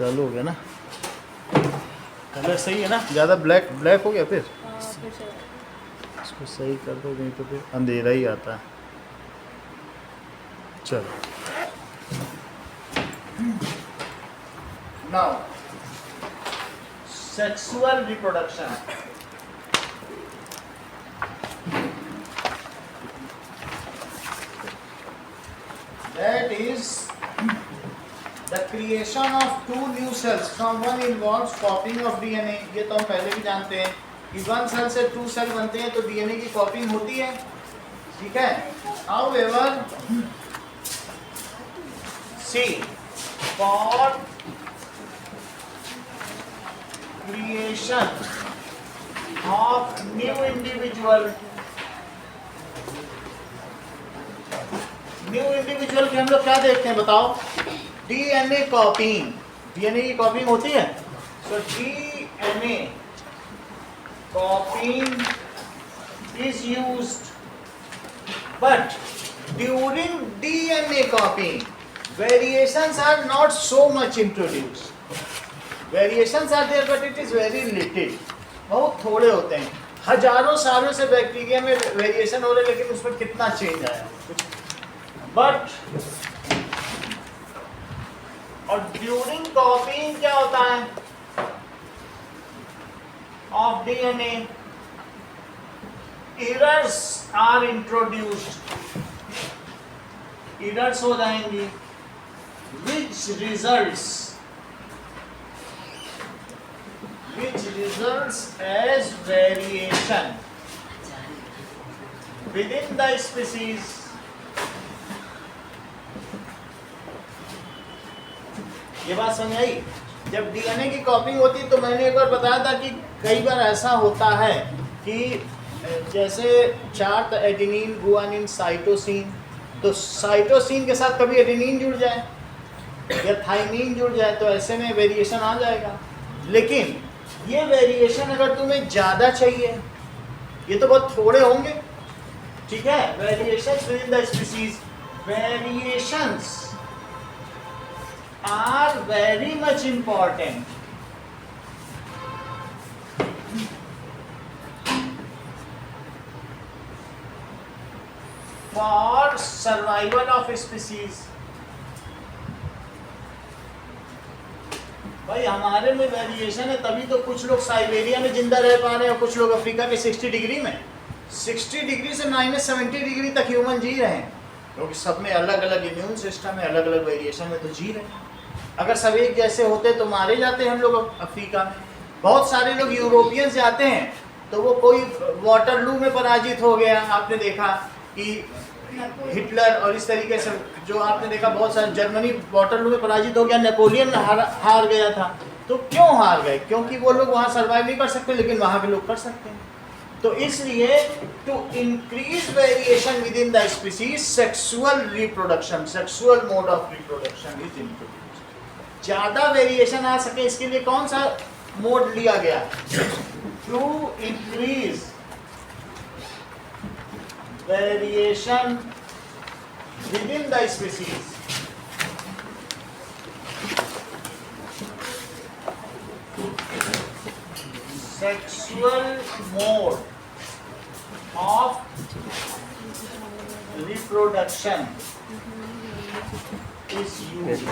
चालू हो गया ना, कलर सही है ना, ज़्यादा ब्लैक ब्लैक हो गया फिर इसको सही कर दो, नहीं तो फिर अंधेरा ही आता है। चलो now sexual reproduction. That is the creation of two new cells from one involves copying of DNA। ये तो हम पहले भी जानते हैं कि वन सेल से टू सेल बनते हैं तो डीएनए की कॉपिंग होती है, ठीक है। However, see, for creation of new individual के हम लोग क्या देखते हैं बताओ? डीएनए कॉपिंग, डीएनए की कॉपिंग होती है। So DNA copying is used, but during DNA copying variations are not so much introduced. Variations are there but it is very little, बहुत थोड़े होते हैं। हजारों सालों से बैक्टीरिया में वेरिएशन हो रहे, लेकिन उस पर कितना चेंज आया। बट और ड्यूरिंग कॉपिंग क्या होता है of DNA, errors are introduced, errors हो जाएंगी, which results as variation within the species। ये बात समझ आई? जब डीएनए की कॉपिंग होती तो मैंने एक बार बताया था कि कई बार ऐसा होता है कि जैसे चार्ट एडेनिन गुआनिन साइटोसिन, तो साइटोसिन के साथ कभी एडेनिन जुड़ जाए या थाइमिन जुड़ जाए तो ऐसे में वेरिएशन आ जाएगा। लेकिन ये वेरिएशन अगर तुम्हें ज़्यादा चाहिए, ये तो बहुत थोड़े होंगे, ठीक है। Variations with in the species, variations are very much important for survival of species। भाई हमारे में वेरिएशन है तभी तो कुछ लोग साइबेरिया में जिंदा रह पा रहे हैं और कुछ लोग अफ्रीका के 60 डिग्री में, 60 डिग्री से -70 डिग्री तक ह्यूमन जी रहे हैं, क्योंकि सब में अलग अलग इम्यून सिस्टम है, अलग अलग वेरिएशन में तो जी रहे हैं। अगर सब एक जैसे होते तो मारे जाते हम लोग अफ्रीका में। बहुत सारे लोग यूरोपियंस जाते हैं तो वो कोई वाटरलू में पराजित हो गया, आपने देखा कि हिटलर और इस तरीके से जो आपने देखा बहुत सारे, जर्मनी वाटरलू में पराजित हो गया, नेपोलियन हार गया था। तो क्यों हार गए? क्योंकि वो लोग वहाँ सर्वाइव नहीं कर सकते, लेकिन वहाँ के लोग कर सकते हैं। तो इसलिए to increase variation within the species, sexual reproduction, sexual mode of reproduction is introduced. ज्यादा वेरिएशन आ सके इसके लिए कौन सा मोड लिया गया? To increase variation within the species, sexual mode of reproduction is used.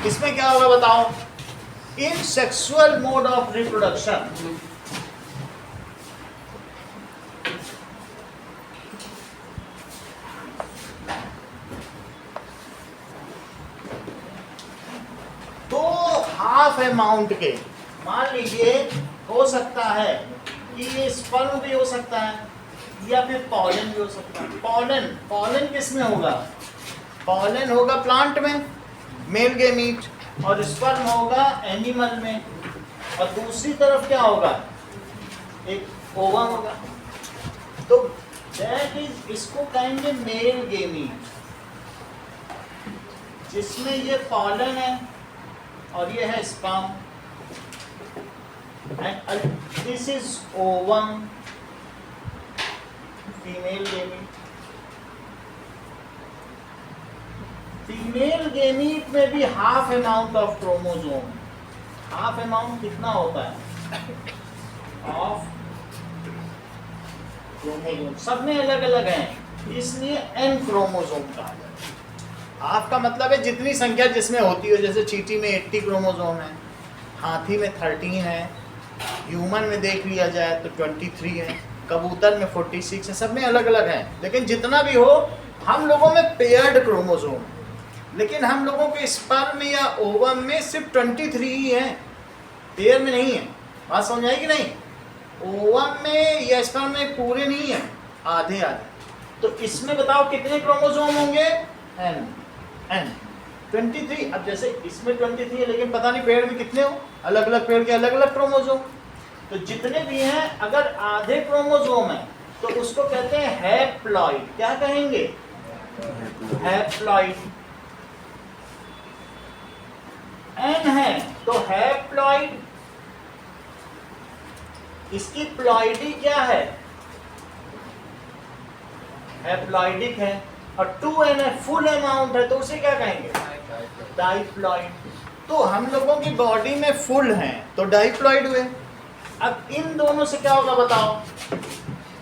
इसमें क्या होगा बताओ? In sexual mode of reproduction तो हाफ अमाउंट के, मान लीजिए हो सकता है कि ये स्पर्म भी हो सकता है या फिर पॉलन भी हो सकता है। पॉलन किस में होगा? पॉलन होगा प्लांट में, मेल गेमीट, और स्पर्म होगा एनिमल में, और दूसरी तरफ क्या होगा? एक ओवम होगा। तो दैट इज, इसको कहेंगे मेल गेमीट, जिसमें ये पॉलन है और ये है sperm, and this is ovum, female gamete. Female gamete में भी half amount of chromosome. Half amount कितना होता है ऑफ क्रोमोसोम, सब में अलग अलग हैं, इसलिए एन क्रोमोसोम कहा जाता है। हाफ का मतलब है जितनी संख्या जिसमें होती हो, जैसे चींटी में 80 क्रोमोसोम है, हाथी में 13 है, ह्यूमन में देख लिया जाए तो 23 है, कबूतर में 46 है, सब में अलग अलग है। लेकिन जितना भी हो, हम लोगों में पेयर्ड क्रोमोसोम, लेकिन हम लोगों के स्पर्म में या ओवम में सिर्फ 23 ही है, पेयर में नहीं है। बात समझ आई कि नहीं? ओवम में या स्पर्म में पूरे नहीं है, आधे आधे। तो इसमें बताओ कितने क्रोमोसोम होंगे? एन 23। अब जैसे इसमें 23 है, लेकिन पता नहीं पेड़ में कितने हो, अलग अलग पेड़ के अलग अलग क्रोमोसोम। तो जितने भी हैं, अगर आधे क्रोमोसोम है तो उसको कहते हैं हैप्लॉइड। क्या कहेंगे? हैप्लॉइड। एन है तो हैप्लॉइड, इसकी प्लॉइडी क्या है? हैप्लॉइडिक है। और 2n है, फुल अमाउंट है, तो उसे क्या कहेंगे? डाइप्लॉइड। तो हम लोगों की बॉडी में फुल हैं तो डाइप्लॉइड हुए। अब इन दोनों से क्या होगा बताओ?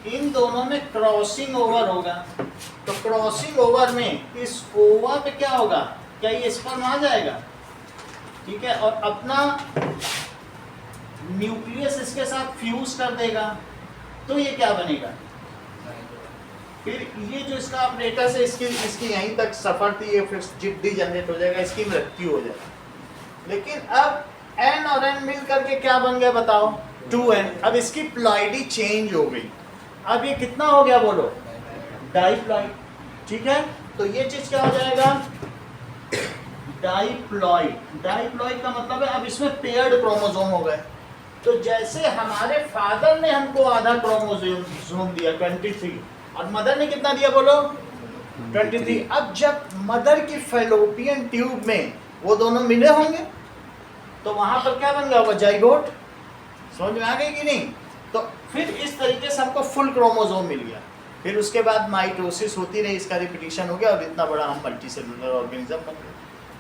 इन दोनों में क्रॉसिंग ओवर होगा। तो क्रॉसिंग ओवर में इस ओवा पे क्या होगा? क्या ये स्पर्म आ जाएगा? ठीक है, और अपना न्यूक्लियस इसके साथ फ्यूज कर देगा, तो ये क्या बनेगा? फिर ये जो इसका अपरेटस है, इसकी यहीं तक सफर थी, ये फिर जिद्दी जनरेट हो जाएगा, इसकी मृत्यु हो जाएगी। लेकिन अब n और n मिल करके क्या बन गया बताओ? 2n। अब इसकी प्लॉइडी चेंज हो गई, अब ये कितना हो गया बोलो? डाइप्लॉइड। ठीक है, तो ये चीज क्या हो जाएगा? डाइप्लॉइड। डाइप्लॉइड का मतलब है अब इसमें पेयर्ड क्रोमोसोम हो गए। तो जैसे हमारे फादर ने हमको आधा क्रोमोसोम दिया 23, और मदर ने कितना दिया बोलो? 23। अब जब मदर की फैलोपियन ट्यूब में वो दोनों मिले होंगे तो वहां पर क्या बन गया होगा? जाइगोट। समझ में आ गई कि नहीं? तो फिर इस तरीके से हमको फुल क्रोमोसोम मिल गया। फिर उसके बाद माइटोसिस होती रही, इसका रिपीटिशन हो गया और इतना बड़ा हम मल्टीसेलुलर ऑर्गेनिज्म बन गए।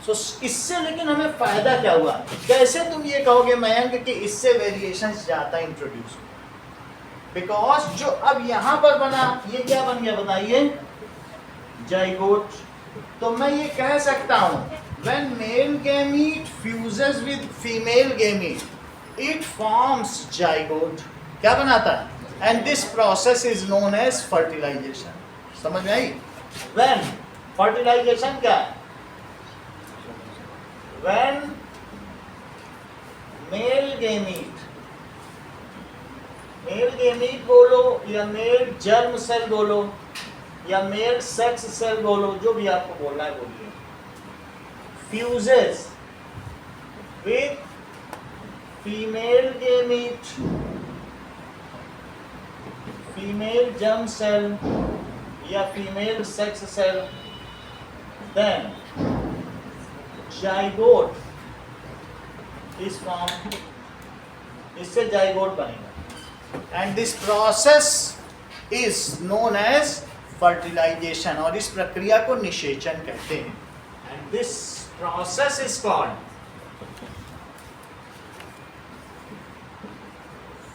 सो इससे लेकिन हमें फायदा क्या हुआ? कैसे तुम ये कहोगे मयंक कि इससे वेरिएशन ज़्यादा इंट्रोड्यूस हुआ? बिकॉज जो अब यहाँ पर बना, ये क्या बन गया बताइए? जाइगोट। तो मैं ये कह सकता हूँ when male gamete fuses with female gamete, it forms zygote। क्या बनाता है? And this process is known as fertilization। समझ में आई? When fertilization क्या है? When male gamete बोलो या मेल जर्म सेल बोलो या मेल सेक्स सेल बोलो, जो भी आपको बोलना है बोलिए, fuses with female gamete, female germ cell या female sex cell, then zygote is formed। इससे जाइगोट बनेगा। And this process is known as fertilisation, और इस प्रक्रिया को निषेचन कहते हैं। And this process is called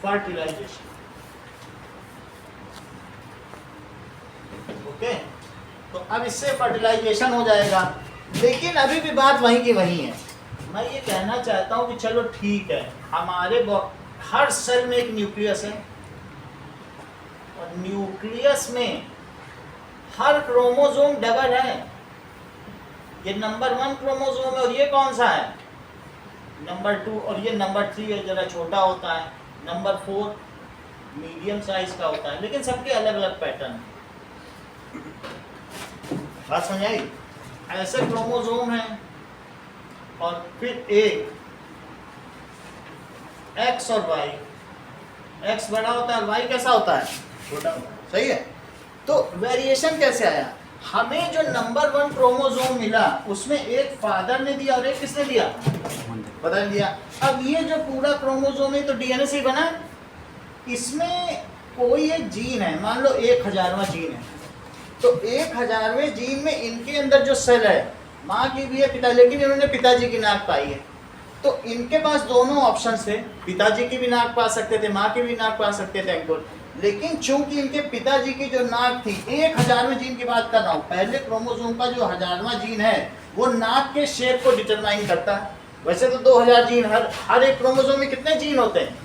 fertilisation. Okay, तो अब इससे फर्टिलाइजेशन हो जाएगा। लेकिन अभी भी बात वहीं की वहीं है। मैं ये कहना चाहता हूँ कि चलो ठीक है, हमारे हर सेल में एक न्यूक्लियस है, और न्यूक्लियस में हर क्रोमोसोम डबल है। ये नंबर 1 क्रोमोसोम है, और ये कौन सा है? नंबर 2, और ये नंबर 3 है, जरा छोटा होता है। नंबर 4 मीडियम साइज का होता है, लेकिन सबके अलग अलग पैटर्न है। बात समझ आई? ऐसे क्रोमोसोम है, और फिर एक एक्स और वाई। एक्स बड़ा होता है और वाई कैसा होता है? छोटा होता है। सही है? तो वेरिएशन कैसे आया? हमें जो नंबर 1 क्रोमोसोम मिला उसमें एक फादर ने दिया और एक किसने दिया? बदल दिया। अब ये जो पूरा क्रोमोसोम है तो डीएनए से बना है। इसमें कोई एक जीन है, मान लो 1000वां जीन है, तो 1000वें जीन में इनके अंदर जो सेल है माँ की भी है पिता, लेकिन इन्होंने पिताजी की नाक पाई है। तो इनके पास दोनों ऑप्शन थे, पिताजी की भी नाक पा सकते थे, माँ की भी नाक पा सकते थे अंकुर। लेकिन चूंकि इनके पिताजी की जो नाक थी, 1000वें जीन की बात कर रहा हूँ, पहले क्रोमोसोम का जो 1000वां जीन है वो नाक के शेप को डिटरमाइन करता है। वैसे तो 2000 जीन, हर एक क्रोमोसोम में कितने जीन होते हैं?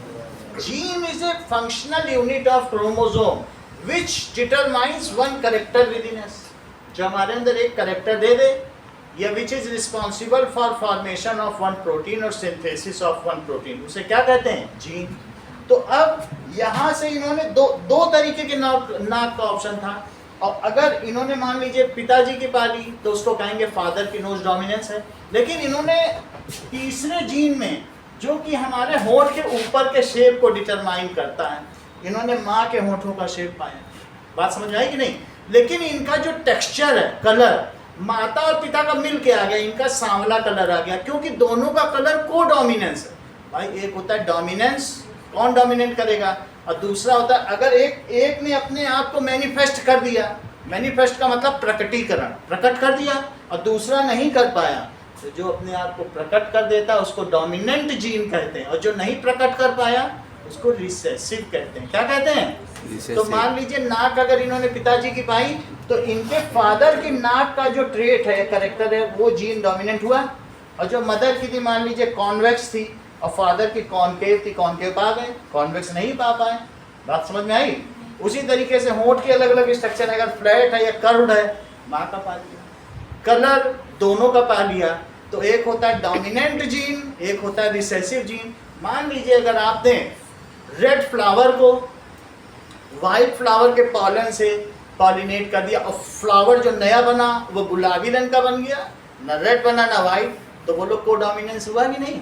Gene is a functional unit of chromosome which determines one character within us, जो हमारे अंदर एक कैरेक्टर दे दे, या which is responsible for formation of one protein और सिंथेसिस ऑफ वन प्रोटीन, उसे क्या कहते हैं? जीन। तो अब यहाँ से इन्होंने दो तरीके के नाक का ऑप्शन था, और अगर इन्होंने मान लीजिए पिताजी की पाली तो उसको कहेंगे फादर की नोज डोमिनेंस है। लेकिन इन्होंने तीसरे जीन में, जो कि हमारे होंठ के ऊपर के शेप को डिटरमाइन करता है, इन्होंने माँ के होंठों का शेप पाया। बात समझ में आई कि नहीं? लेकिन इनका जो टेक्सचर है, कलर, माता और पिता का मिल के आ गया, इनका सांवला कलर आ गया, क्योंकि दोनों का कलर को डोमिनेंस है। भाई एक होता है डोमिनेंस, कौन डोमिनेट करेगा, और दूसरा होता है अगर एक ने अपने आप को मैनिफेस्ट कर दिया, मैनिफेस्ट का मतलब प्रकटीकरण, प्रकट कर दिया, और दूसरा नहीं कर पाया, तो जो अपने आप को प्रकट कर देता है उसको डोमिनेंट जीन कहते हैं, और जो नहीं प्रकट कर पाया उसको रिसेसिव कहते हैं। क्या कहते हैं? तो मान लीजिए नाक अगर इन्होंने पिताजी की पाई, तो इनके फादर की नाक का जो ट्रेट है, कैरेक्टर है, वो जीन डोमिनेंट हुआ। और जो मदर की थी मान लीजिए कॉन्वेक्स थी, और फादर की कॉनकेव थी, कॉनकेव पा गए, कॉन्वेक्स नहीं पा पाए। बात समझ में आई? उसी तरीके से होंठ के अलग अलग स्ट्रक्चर है, अगर फ्लैट है या कर्व्ड है, माँ का पा लिया, कलर दोनों का पा लिया। तो एक होता है डोमिनेंट जीन, एक होता है रिसेसिव जीन। मान लीजिए अगर आपने रेड फ्लावर को वाइट फ्लावर के पॉलन से पॉलिनेट कर दिया, और फ्लावर जो नया बना वो गुलाबी रंग का बन गया, ना रेड बना ना वाइट, तो वो लोग को डोमिनेंस हुआ कि नहीं?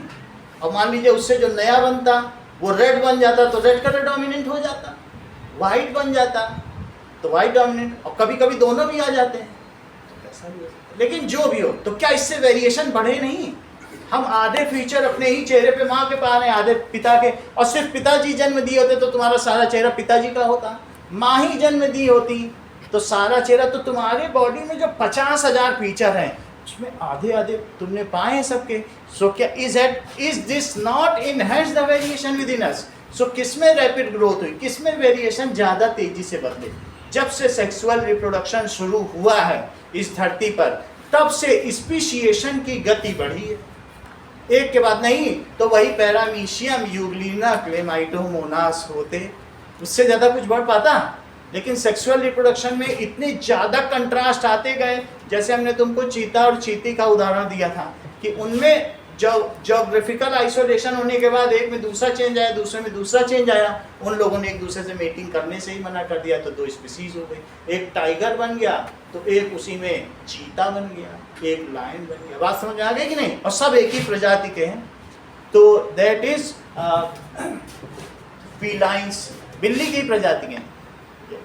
और मान लीजिए उससे जो नया बनता वो रेड बन जाता, तो रेड कलर डोमिनेंट हो जाता, वाइट बन जाता तो वाइट डोमिनेंट, और कभी कभी दोनों भी आ जाते हैं, तो ऐसा भी हो सकता है। लेकिन जो भी हो, तो क्या इससे वेरिएशन बढ़े नहीं? हम आधे फीचर अपने ही चेहरे पे माँ के पा रहे हैं, आधे पिता के, और सिर्फ पिताजी जन्म दिए होते तो तुम्हारा सारा चेहरा पिताजी का होता। माँ ही जन्म दी होती तो सारा चेहरा, तो तुम्हारे बॉडी में जो 50,000 फीचर हैं उसमें आधे आधे तुमने पाए हैं सबके। सो क्या is this not enhance the variation within us? So किसमें रैपिड ग्रोथ हुई, किसमें वेरिएशन ज़्यादा तेजी से बदले? जब से सेक्सुअल रिप्रोडक्शन शुरू हुआ है इस धरती पर, तब से स्पीशिएशन की गति बढ़ी है। एक के बाद नहीं तो वही पैरामीशियम, यूग्लिना, क्लेमाइडोमोनास होते, उससे ज़्यादा कुछ बढ़ पाता? लेकिन सेक्सुअल रिप्रोडक्शन में इतने ज़्यादा कंट्रास्ट आते गए। जैसे हमने तुमको चीता और चीती का उदाहरण दिया था कि उनमें ज्योग्राफिकल आइसोलेशन होने के बाद एक में दूसरा चेंज आया, दूसरे में दूसरा चेंज आया, उन लोगों ने एक दूसरे से मेटिंग करने से ही मना कर दिया, तो 2 स्पीसीज हो गई। एक टाइगर बन गया तो एक उसी में चीता बन गया, एक लायन बन गया। बात समझ में आ गई कि नहीं? और सब एक ही प्रजाति के हैं। तो दैट इज फीलाइंस, बिल्ली की प्रजाति के।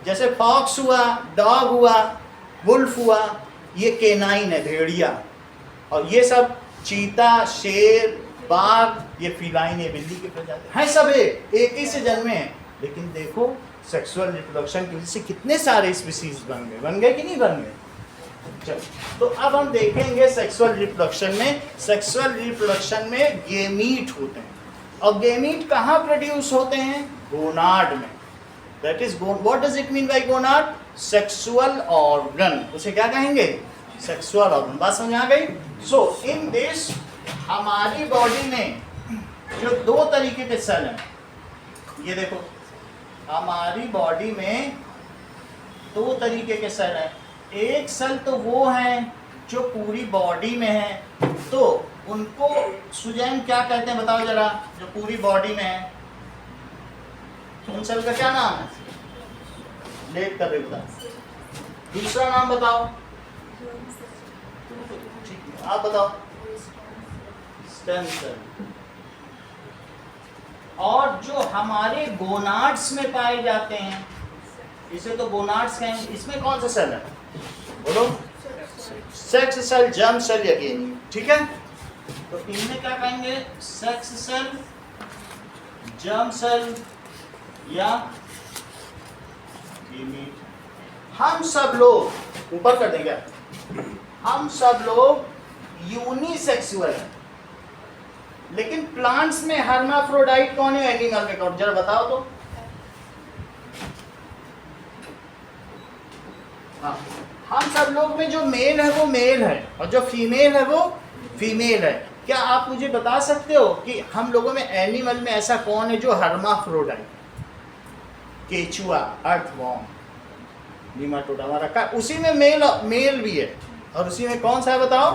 जैसे फॉक्स हुआ, डॉग हुआ, वुल्फ हुआ, ये केनाइन है, भेड़िया। और ये सब चीता, शेर, बाघ, ये फीलाइन है, बिल्ली की प्रजाति हैं। सब एक ही से जन्मे हैं। लेकिन देखो सेक्सुअल रिप्रोडक्शन की वजह से कितने सारे स्पीसीज बन गए कि नहीं बन गए? चलो, तो अब हम देखेंगे सेक्सुअल रिप्रोडक्शन में गेमीट होते हैं। और गेमीट कहाँ प्रोड्यूस होते हैं? गोनाड में। That is what does it mean by gonad? Sexual organ. उसे क्या कहेंगे? Sexual organ. बात समझ आ गई? सो इन दिस, हमारी बॉडी में जो 2 तरीके के सेल हैं, ये देखो हमारी बॉडी में 2 तरीके के सेल हैं। एक सेल तो वो हैं जो पूरी बॉडी में है, तो उनको सुजैन क्या कहते हैं बताओ जरा? जो पूरी बॉडी में है, उन सेल का क्या नाम है? लेट कर रहे बताओ। दूसरा नाम बताओ, ठीक है आप बताओ। Stem cell. और जो हमारे गोनाड्स में पाए जाते हैं, इसे तो गोनाड्स कहेंगे, इसमें कौन सा सेल है बोलो? सेक्स सेल, जर्म सेल या गेमीट। ठीक है, तो इनमें क्या कहेंगे? सेक्स सेल, जर्म सेल या गेमीट। हम सब लोग ऊपर कर देंगे, हम सब लोग यूनिसेक्सुअल है। लेकिन प्लांट्स में हर्माफ्रोडाइट कौन है, एनिमल में कौन, जरा बताओ तो। हाँ, हम सब लोग में जो मेल है वो मेल है और जो फीमेल है वो फीमेल है। क्या आप मुझे बता सकते हो कि हम लोगों में एनिमल में ऐसा कौन है जो हर्माफ्रोडाइट? केचुआ, अर्थवॉर्म, नीमाटोड हमारा का, उसी में मेल भी है और उसी में कौन सा है बताओ,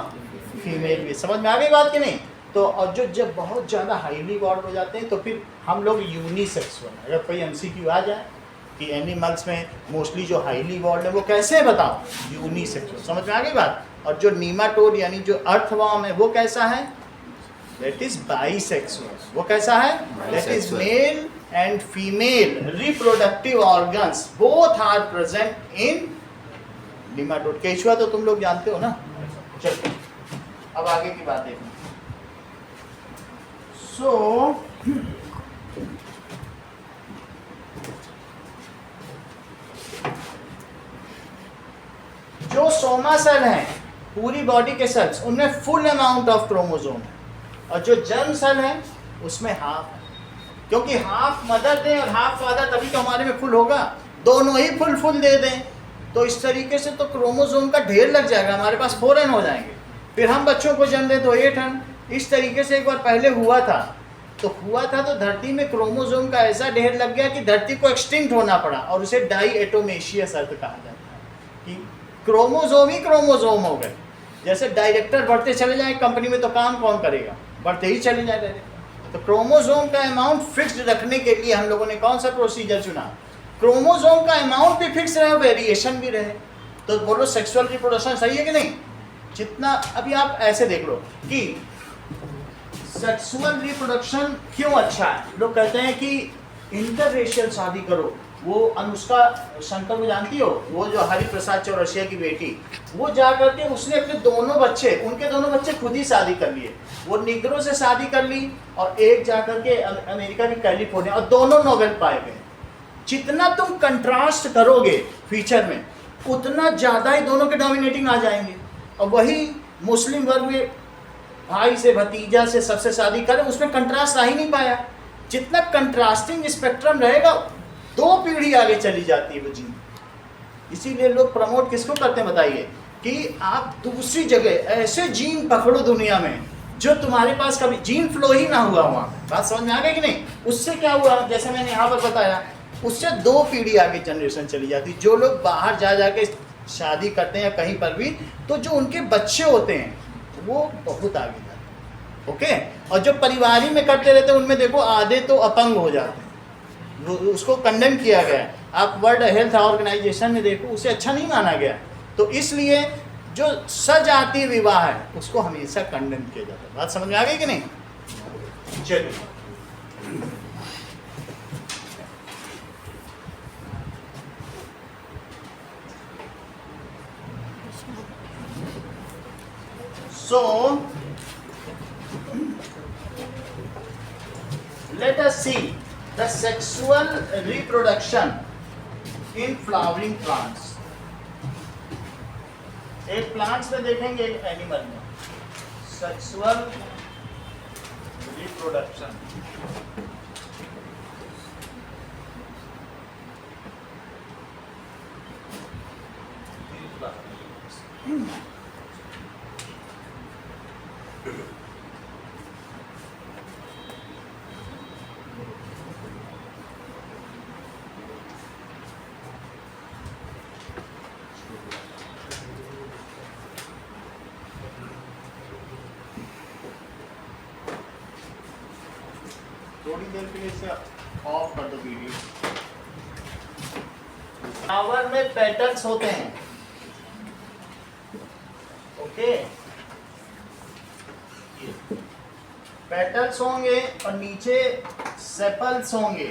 फीमेल भी। समझ में आ गई बात कि नहीं? तो और जो जब बहुत ज़्यादा हाईली इवॉल्व हो जाते हैं तो फिर हम लोग यूनिसेक्सुअल। अगर कोई एमसीक्यू आ जाए कि एनिमल्स में मोस्टली जो हाईली इवॉल्व है वो कैसे है बताओ, यूनिसेक्सुअल। समझ में आ गई बात? और जो नीमाटोड यानी जो अर्थवॉर्म है वो कैसा है, दैट इज बाइसेक्सुअल। वो कैसा है, that is male and female reproductive organs both are present in nematode. केचुआ तो तुम लोग जानते हो ना। चलो अब आगे की बात देखो। जो सोमा सेल हैं पूरी बॉडी के सेल्स, उनमें फुल अमाउंट ऑफ क्रोमोसोम है और जो जर्म सेल है उसमें हाफ है। क्योंकि हाफ मदर दें और हाफ फादर तभी तो हमारे में फुल होगा। दोनों ही फुल दे दें तो इस तरीके से तो क्रोमोसोम का ढेर लग जाएगा, हमारे पास 4n हो जाएंगे। फिर हम बच्चों को जन्म दें तो 8n। इस तरीके से एक बार पहले हुआ था तो धरती में क्रोमोसोम का ऐसा ढेर लग गया कि धरती को एक्सटिंक्ट होना पड़ा और उसे डाईएटोमेशियस अर्थ कहा जाता है कि क्रोमोसोम ही क्रोमोसोम हो गए। जैसे डायरेक्टर बढ़ते चले जाए कंपनी में तो काम कौन करेगा, बढ़ते ही चले जाए डायरेक्टर। तो क्रोमोसोम का अमाउंट फिक्स्ड रखने के लिए हम लोगों ने कौन सा प्रोसीजर चुना, क्रोमोसोम का अमाउंट भी फिक्स रहे, वेरिएशन भी रहे। तो बोलो सेक्सुअल रिप्रोडक्शन सही है कि नहीं? जितना अभी आप ऐसे देख लो कि सेक्सुअल रिप्रोडक्शन क्यों अच्छा है। लोग कहते हैं कि इंटररेशियल शादी करो। वो अनुष्का शंकर को जानती हो, वो जो हरिप्रसाद चौरसिया की बेटी, वो जा करके उसने अपने उनके दोनों बच्चे खुद ही शादी कर लिए। वो निग्रो से शादी कर ली और एक जा करके अमेरिका की कैलिफोर्निया, और दोनों नोबेल पाए गए। जितना तुम कंट्रास्ट करोगे फीचर में उतना ज़्यादा ही दोनों के डोमिनेटिंग आ जाएंगे। और वही मुस्लिम वर्ग में भाई से भतीजा से सबसे शादी करें, उसमें कंट्रास्ट आ ही नहीं पाया। जितना कंट्रास्टिंग स्पेक्ट्रम रहेगा 2 पीढ़ी आगे चली जाती है वो जीन। इसीलिए लोग प्रमोट किसको करते हैं बताइए, कि आप दूसरी जगह ऐसे जीन पकड़ो दुनिया में जो तुम्हारे पास कभी जीन फ्लो ही ना हुआ वहाँ। बात समझ में आ गई कि नहीं? उससे क्या हुआ, जैसे मैंने यहाँ पर बताया, उससे 2 पीढ़ी आगे जनरेशन चली जाती। जो लोग बाहर जा के शादी करते हैं कहीं पर भी, तो जो उनके बच्चे होते हैं वो बहुत आगे जाते हैं। ओके, और जो परिवार ही में करते रहते हैं उनमें देखो आधे तो अपंग हो जाते हैं। उसको कंडेम किया गया है। आप वर्ल्ड हेल्थ ऑर्गेनाइजेशन में देखो, उसे अच्छा नहीं माना गया। तो इसलिए जो सजातीय विवाह है उसको हमेशा कंडेम किया जाता है। बात समझ में आ गई कि नहीं? चलिए So, let us see the sexual reproduction in flowering plants. एक प्लांट्स में देखेंगे, एक एनिमल में। सेक्सुअल रिप्रोडक्शन थोड़ी देर के लिए इसे ऑफ कर दो वीडियो। फ्लावर में पेटल्स होते हैं। ओके, पेटल्स होंगे और नीचे सेपल्स होंगे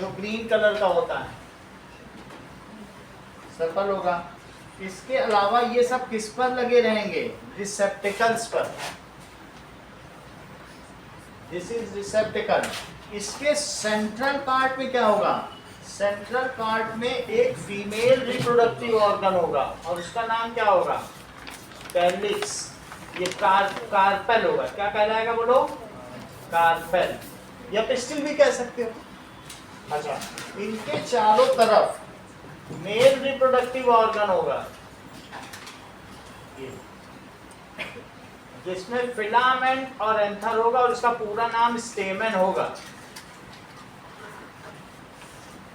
जो ग्रीन कलर का होता है, सेपल होगा। इसके अलावा ये सब किस पर लगे रहेंगे, रिसेप्टिकल्स पर। This is रिसेप्टिकल। इसके सेंट्रल पार्ट में क्या होगा, सेंट्रल पार्ट में एक फीमेल रिप्रोडक्टिव ऑर्गन होगा और उसका नाम क्या होगा, कैलिक्स, ये कार्पेल होगा। क्या कहलाएगा बोलो? कार्पेल, या पिस्टिल भी कह सकते हो। अच्छा, इनके चारों तरफ मेल रिप्रोडक्टिव ऑर्गन होगा, ये जिसमें फिलामेंट और एंथर होगा, और इसका पूरा नाम स्टेमेन होगा।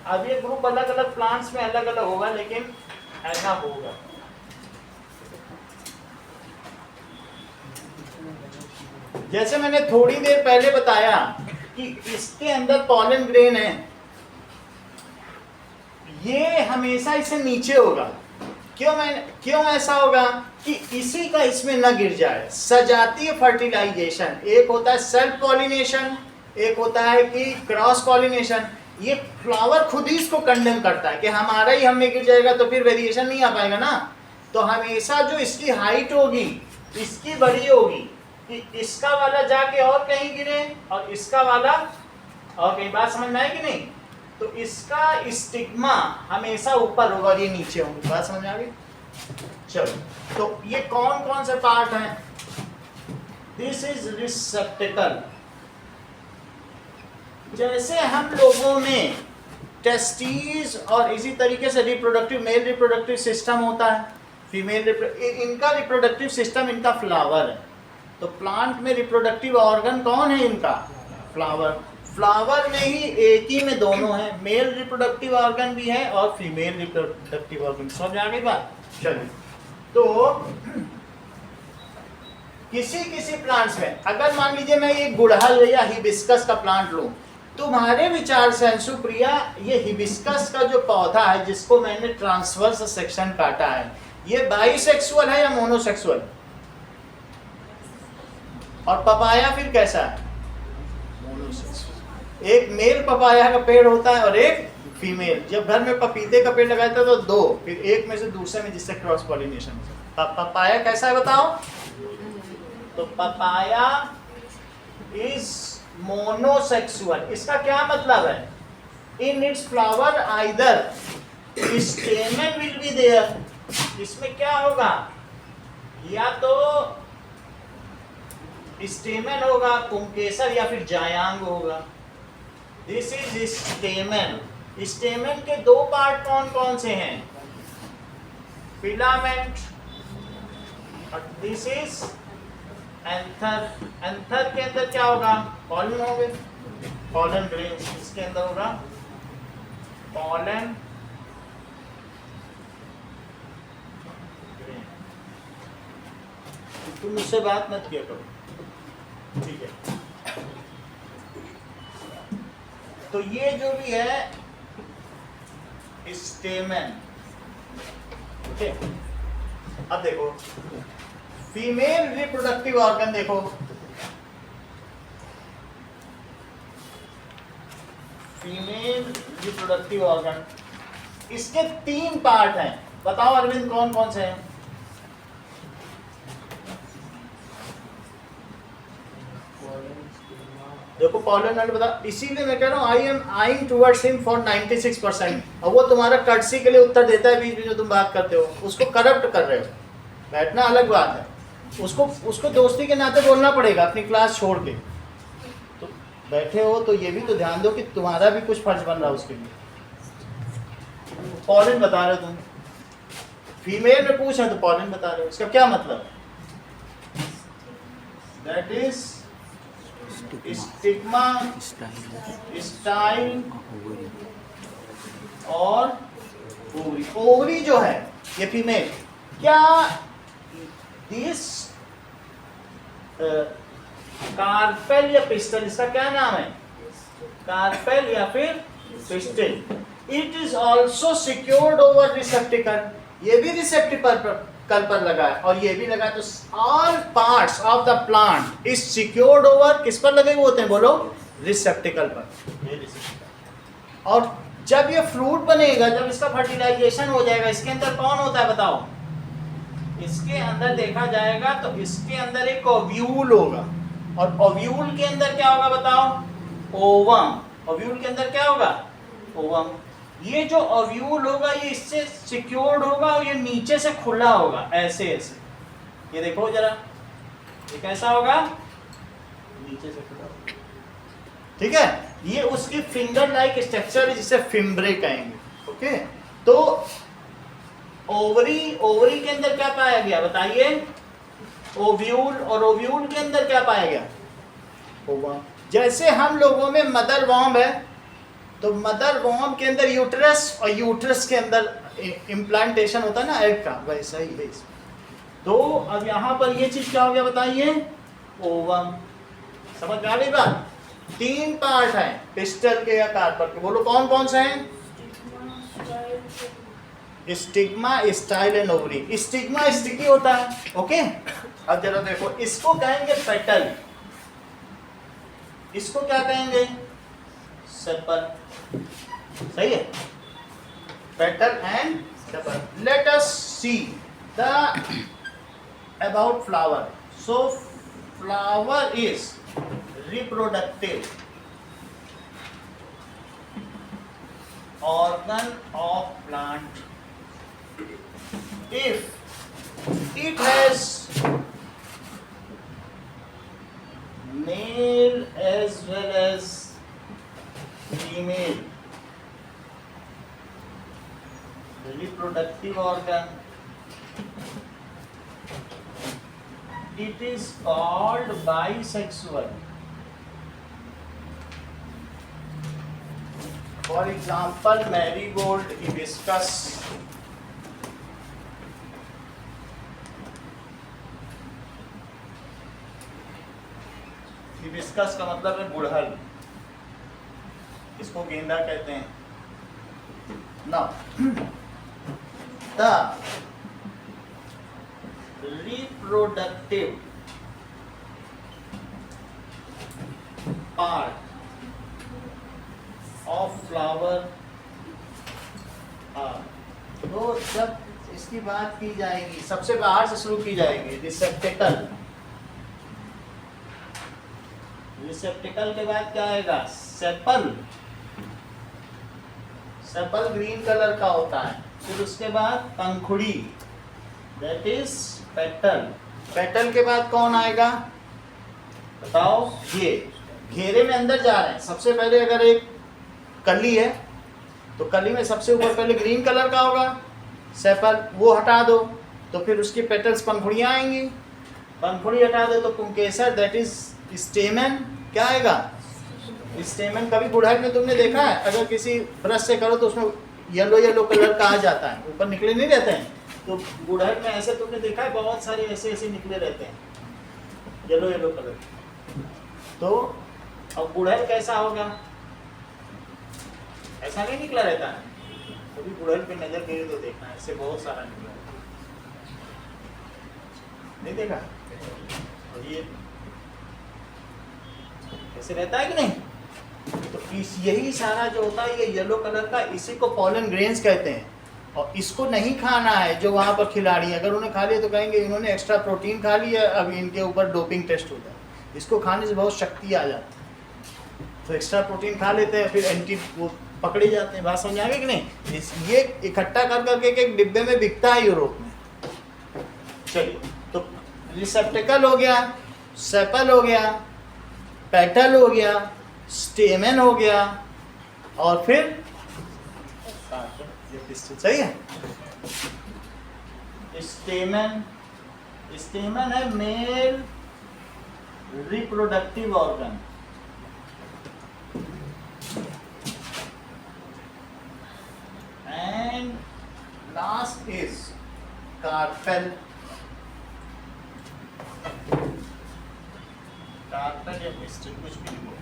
अब ये ग्रुप अलग अलग प्लांट्स में अलग अलग होगा, लेकिन ऐसा होगा। जैसे मैंने थोड़ी देर पहले बताया कि इसके अंदर पॉलन ग्रेन है, ये हमेशा इसे नीचे होगा। क्यों ऐसा होगा कि इसी का इसमें न गिर जाए। सजातीय फर्टिलाइजेशन, एक होता है सेल्फ पॉलिनेशन, एक होता है कि क्रॉस पॉलिनेशन। ये फ्लावर खुद ही इसको कंडेम करता है कि हमारा ही हम में गिर जाएगा तो फिर वेरिएशन नहीं आ पाएगा ना। तो हमेशा जो इसकी हाइट होगी इसकी बड़ी होगी कि इसका वाला जाके और कहीं गिरे और इसका वाला और कहीं। बात समझ में आए कि नहीं? तो इसका स्टिग्मा हमेशा ऊपर होगा और ये नीचे होंगे। बात समझ में आ गई? चलो, तो ये कौन कौन से पार्ट हैं? This is रिसेप्टिकल। जैसे हम लोगों में टेस्टिस और इसी तरीके से रिप्रोडक्टिव मेल रिप्रोडक्टिव सिस्टम होता है, फीमेल इनका रिप्रोडक्टिव सिस्टम इनका फ्लावर है। तो प्लांट में रिप्रोडक्टिव ऑर्गन कौन है इनका? फ्लावर। फ्लावर में ही एक ही में दोनों है, मेल रिप्रोडक्टिव ऑर्गन भी है और फीमेल रिप्रोडक्टिव ऑर्गन। समझ आ गई बात? चलिए, तो किसी प्लांट्स में अगर मान लीजिए मैं ये गुड़हल या हिबिस्कस का प्लांट लूं, तुम्हारे विचार से अंशुप्रिया ये हिबिस्कस का जो पौधा है जिसको मैंने ट्रांसवर्स सेक्शन काटा है, ये बाइसेक्सुअल है या मोनोसेक्सुअल? और पपाया फिर कैसा है? मोनोसेक्सुअल। एक मेल पपाया का पेड़ होता है और एक फीमेल। जब घर में पपीते का पेड़ लगाया था तो दो, फिर एक में से दूसरे में, जिससे क्रॉस पॉलिनेशन। पपाया कैसा है बताओ? तो पपाया इज मोनोसेक्सुअल। इसका क्या मतलब है? In its flower either stamen will be there. इसमें क्या होगा? या तो स्टेमन होगा, पुंकेसर, या फिर जायांग होगा। This is स्टेमन। स्टेमन के दो पार्ट कौन कौन से हैं? फिलामेंट, और दिस इज एंथर। एंथर के अंदर क्या होगा? पॉलन होंगे, पॉलन ग्रेन्स। इसके अंदर होगा पॉलन ग्रेन। तुम मुझसे बात मत किया करो, ठीक है? तो ये जो भी है स्टेमन, ओके। अब देखो फीमेल रिप्रोडक्टिव ऑर्गन, देखो फीमेल रिप्रोडक्टिव ऑर्गन, इसके 3 पार्ट हैं। बताओ अरविंद कौन कौन से हैं? देखो पॉलन वाले बता, इसीलिए मैं कह रहा हूँ I am eyeing towards him for 96%। और वो तुम्हारा कर्टसी के लिए उत्तर देता है बीच में जो तुम बात करते हो, उसको करप्ट कर रहे हो। बैठना अलग बात है, उसको दोस्ती के नाते बोलना पड़ेगा अपनी क्लास छोड़ के। तो बैठे हो तो ये भी तो ध्यान दो कि तुम्हारा भी कुछ फर्ज बन रहा है उसके लिए। पॉलन बता रहे हो तुम, फीमेल में पूछ रहे तो पॉलन बता रहे हो, इसका क्या मतलब? दैट इज स्टिग्मा, स्टाइल और ओवरी। ओवरी जो है ये फीमेल। क्या दिस कार्पेल या पिस्टल, इसका क्या नाम है? कार्पेल या फिर pistol. It is also secured over रिसेप्टिकल। ये भी रिसेप्टिकल पर लगा है और ये भी लगा है। तो all parts of the plant is secured over, किस पर लगे हुए होते हैं बोलो? रिसेप्टिकल पर। ये रिसेप्टिकल। और जब ये फ्रूट बनेगा, जब इसका फर्टिलाइजेशन हो जाएगा, इसके अंदर कौन होता है बताओ? इसके अंदर देखा जाएगा तो इसके अंदर एक ओव्यूल होगा, और ओव्यूल के अंदर क्या होगा बताओ? ओवम। ओव्यूल के अंदर क्या होगा? ओवम। ये जो ओव्यूल होगा ये इससे सिक्योर्ड होगा और ये नीचे से खुला होगा, ऐसे ऐसे। ये देखो जरा, ये कैसा होगा, नीचे से खुला होगा, ठीक है। ये उसकी फिंगर लाइक स्ट्रक्चर है जिसे फिम्ब्रे कहेंगे, ओके। तो ओवरी के अंदर क्या पाया गया बताइए, ओव्यूल, और ओव्यूल के अंदर क्या पाया गया, ओवम। जैसे हम लोगों में मदर वॉर्म है, तो मदर वॉर्म के अंदर यूट्रस, और यूट्रस के अंदर इम्प्लांटेशन होता है ना एग का, वैसा ही है इसमें। तो अब यहाँ पर ये चीज क्या हो गया बताइए, ओवम। समझ में आ गई बात। 3 पार्ट हैं पिस्टल के या कार्पल के, बोलो कौन कौन से हैं, stigma, style and ovary. Stigma sticky होता है, ओके। अब जरा देखो, इसको कहेंगे पेटल, इसको क्या कहेंगे, सेपल, सही है, petal and sepal. Let us see the about flower. So flower is reproductive organ of plant if it has male as well as female reproductive organ, it is called bisexual. For example, marigold, hibiscus. Hibiscus का मतलब है गुड़हल, इसको गेंदा कहते हैं। Now, the reproductive part of flower तो जब इसकी बात की जाएगी, सबसे बाहर से शुरू की जाएगी, रिसेप्टेकल। रिसेप्टेकल के बाद क्या आएगा, सेपल। सेपल ग्रीन कलर का होता है। फिर उसके बाद पंखुड़ी, दैट इज पेटल। पेटल के बाद कौन आएगा बताओ, ये घेरे में अंदर जा रहे हैं। सबसे पहले अगर एक कली है तो कली में सबसे ऊपर पहले ग्रीन कलर का होगा सेपल, वो हटा दो तो फिर उसकी पेटल्स पंखुड़ियाँ आएंगी। पंखुड़ी हटा दो तो पुंकेसर, दैट इज स्टेमन। क्या आएगा, स्टेमन। कभी गुड़हल में तुमने देखा है, अगर किसी ब्रश से करो तो उसमें येलो येलो कलर का आ जाता है, ऊपर निकले नहीं रहते हैं। तो गुड़हल में ऐसे तुमने देखा है, बहुत सारे ऐसे ऐसे निकले रहते हैं येलो येलो कलर। तो अब गुड़हल कैसा होगा, ऐसा नहीं निकला रहता है। कभी गुड़हल पे नजर गिरे तो देखना, ऐसे बहुत सारा निकला है, नहीं देखा। और ये ऐसे रहता है कि नहीं। तो इस यही सारा जो होता है ये येलो कलर का, इसी को पॉलन ग्रेन्स कहते हैं। और इसको नहीं खाना है जो वहाँ पर खिलाड़ी हैं, अगर उन्हें खा लिया तो कहेंगे इन्होंने एक्स्ट्रा प्रोटीन खा लिया, अब इनके ऊपर डोपिंग टेस्ट होता है। इसको खाने से बहुत शक्ति आ जाती है, तो एक्स्ट्रा प्रोटीन खा लेते हैं, फिर एंटी वो पकड़े जाते हैं। बात समझ आ गई कि नहीं। ये इकट्ठा कर करके एक डिब्बे में बिकता है यूरोप में। चलिए, तो रिसेप्टेकल हो गया, सेपल हो गया, पेटल हो गया, स्टेमन हो गया, और फिर सही है स्टेमन। स्टेमन है male reproductive organ. And last is carpel. Carpel या पिस्टल, कुछ भी हो,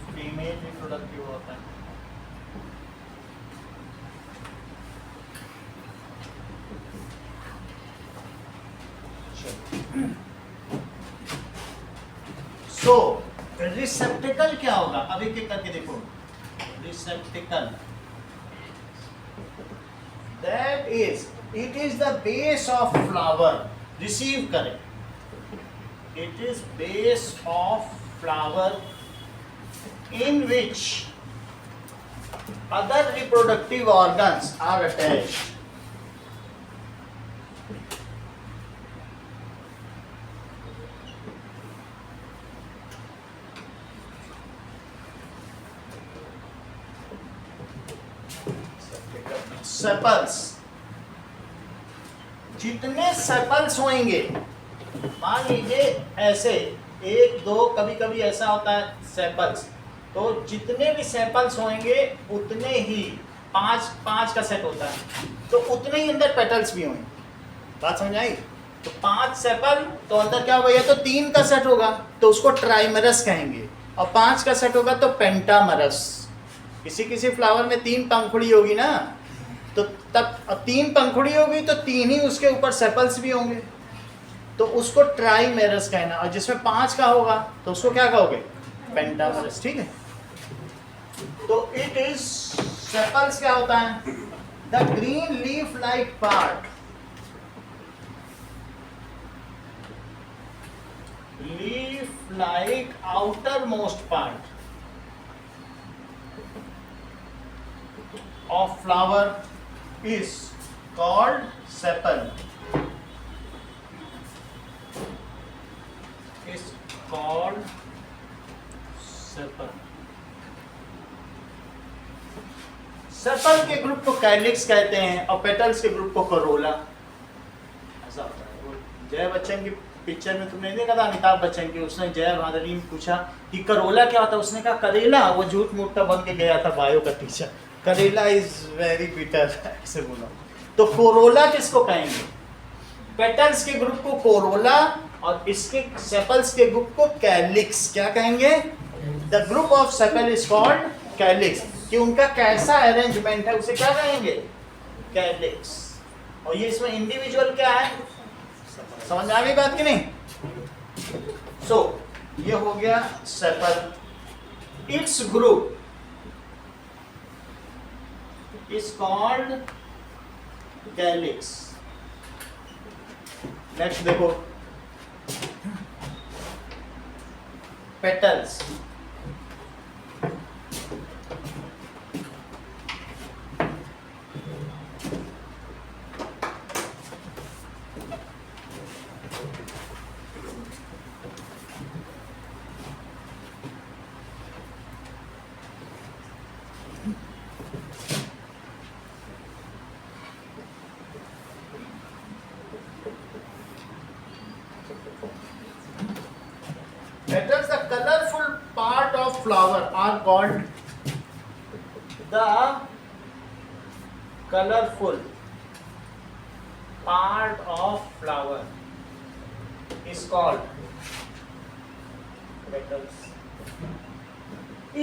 फीमेल रिप्रोडक्टिव होता है। सो रिसेप्टिकल क्या होगा, अब एक एक करके देखो। Receptacle, that is, it is the base of flower. Receive करें, it is base of flower in which other reproductive organs are attached. Sepals, जितने सेपल्स होंगे, मान लीजिए ऐसे 1 2, कभी कभी ऐसा होता है सेपल्स, तो जितने भी सेपल्स होंगे उतने ही 5 का सेट होता है, तो उतने ही अंदर पेटल्स भी होंगे। बात समझ आई? तो 5 सेपल तो अंदर क्या होगा, ये तो 3 का सेट होगा तो उसको ट्राइमरस कहेंगे, और 5 का सेट होगा तो पेंटामरस। किसी किसी फ्लावर में 3 पंखुड़ी होगी ना, तो तब 3 पंखुड़ी होगी तो 3 ही उसके ऊपर सेपल्स भी होंगे, तो उसको ट्राइमेरस कहना। और जिसमें 5 का होगा तो उसको क्या कहोगे, पेंटामरस। ठीक है, तो इट इज सेपल्स क्या होता है, the green leaf like part, leaf like outer most part of flower is called sepal, is called sepal। Sepal के ग्रुप को कैलिक्स कहते हैं और पेटल्स के ग्रुप को करोला। ऐसा होता है। वो जय बच्चन की पिक्चर में तुमने देखा था, अमिताभ बच्चन की, उसने जय भादरी में पूछा कि करोला क्या होता है, उसने कहा करेला। वो झूठ मूठ का बन के गया था बायो का टीचर, करेला इज वेरी बिटर, ऐसे बोला। तो कोरोला किसको कहेंगे, पेटल्स के ग्रुप को कोरोला और इसके सेपल्स के ग्रुप को कैलिक्स। क्या कहेंगे, the group of sepal is called calyx, कि उनका कैसा अरेंजमेंट है उसे क्या कहेंगे, कैलिक्स। और ये इसमें इंडिविजुअल क्या है, समझ में आ गई बात कि नहीं। सो ये हो गया sepal. Its group is called calyx। Next देखो, petals. Petals, the colorful part of flower are called, the colorful part of flower is called petals।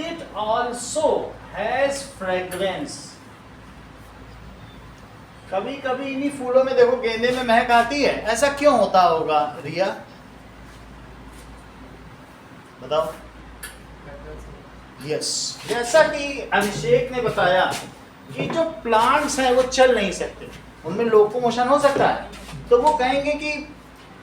It also has fragrance। कभी कभी इन्हीं फूलों में देखो गेंदे में महक आती है, ऐसा क्यों होता होगा रिया, बताओ। यस, जैसा कि अभिषेक ने बताया कि जो प्लांट्स हैं वो चल नहीं सकते, उनमें लोकोमोशन हो सकता है, तो वो कहेंगे कि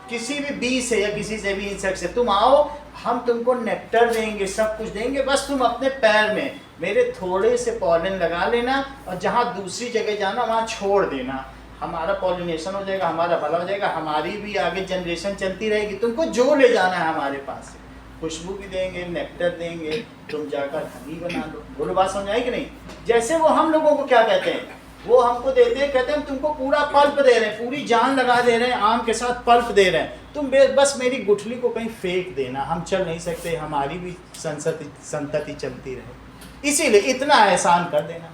किसी भी बी से या किसी से भी इंसेक्ट से तुम आओ, हम तुमको नेक्टर देंगे, सब कुछ देंगे, बस तुम अपने पैर में मेरे थोड़े से पॉलन लगा लेना और जहाँ दूसरी जगह जाना वहाँ छोड़ देना, हमारा पॉलिनेशन हो जाएगा, हमारा भला हो जाएगा, हमारी भी आगे जनरेशन चलती रहेगी, तुमको जो ले जाना है हमारे पास से, खुशबू भी देंगे, नेक्टर देंगे, तुम जाकर हनी बना लो। बोलो बात समझ आई कि नहीं। जैसे वो हम लोगों को क्या कहते हैं, वो हमको देते हैं, कहते हैं हम तुमको पूरा पल्प दे रहे हैं, पूरी जान लगा दे रहे हैं, आम के साथ पल्प दे रहे हैं, तुम बस मेरी गुठली को कहीं फेंक देना, हम चल नहीं सकते, हमारी भी संतति चलती रहे, इसीलिए इतना एहसान कर देना,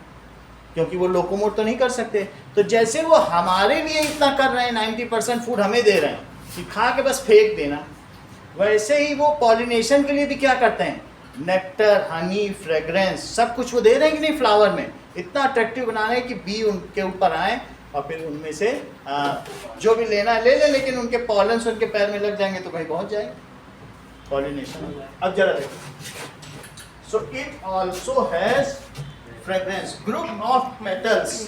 क्योंकि वो लोकोमोट तो नहीं कर सकते। तो जैसे वो हमारे लिए इतना कर रहे हैं, 90% फूड हमें दे रहे हैं कि खा के बस फेंक देना, वैसे ही वो पॉलिनेशन के लिए भी क्या करते हैं, नेक्टर, हनी, फ्रेग्रेंस, सब कुछ वो दे रहे हैं कि नहीं फ्लावर में, इतना अट्रैक्टिव बना रहे हैं कि बी उनके ऊपर आए और फिर उनमें से जो भी लेना है ले ले, लेकिन उनके पॉलन्स उनके पैर में लग जाएंगे तो भाई पहुंच जाएंगे, पॉलिनेशन हो जाएगा। अब जरा देखो, so it also has fragrance. Group of petals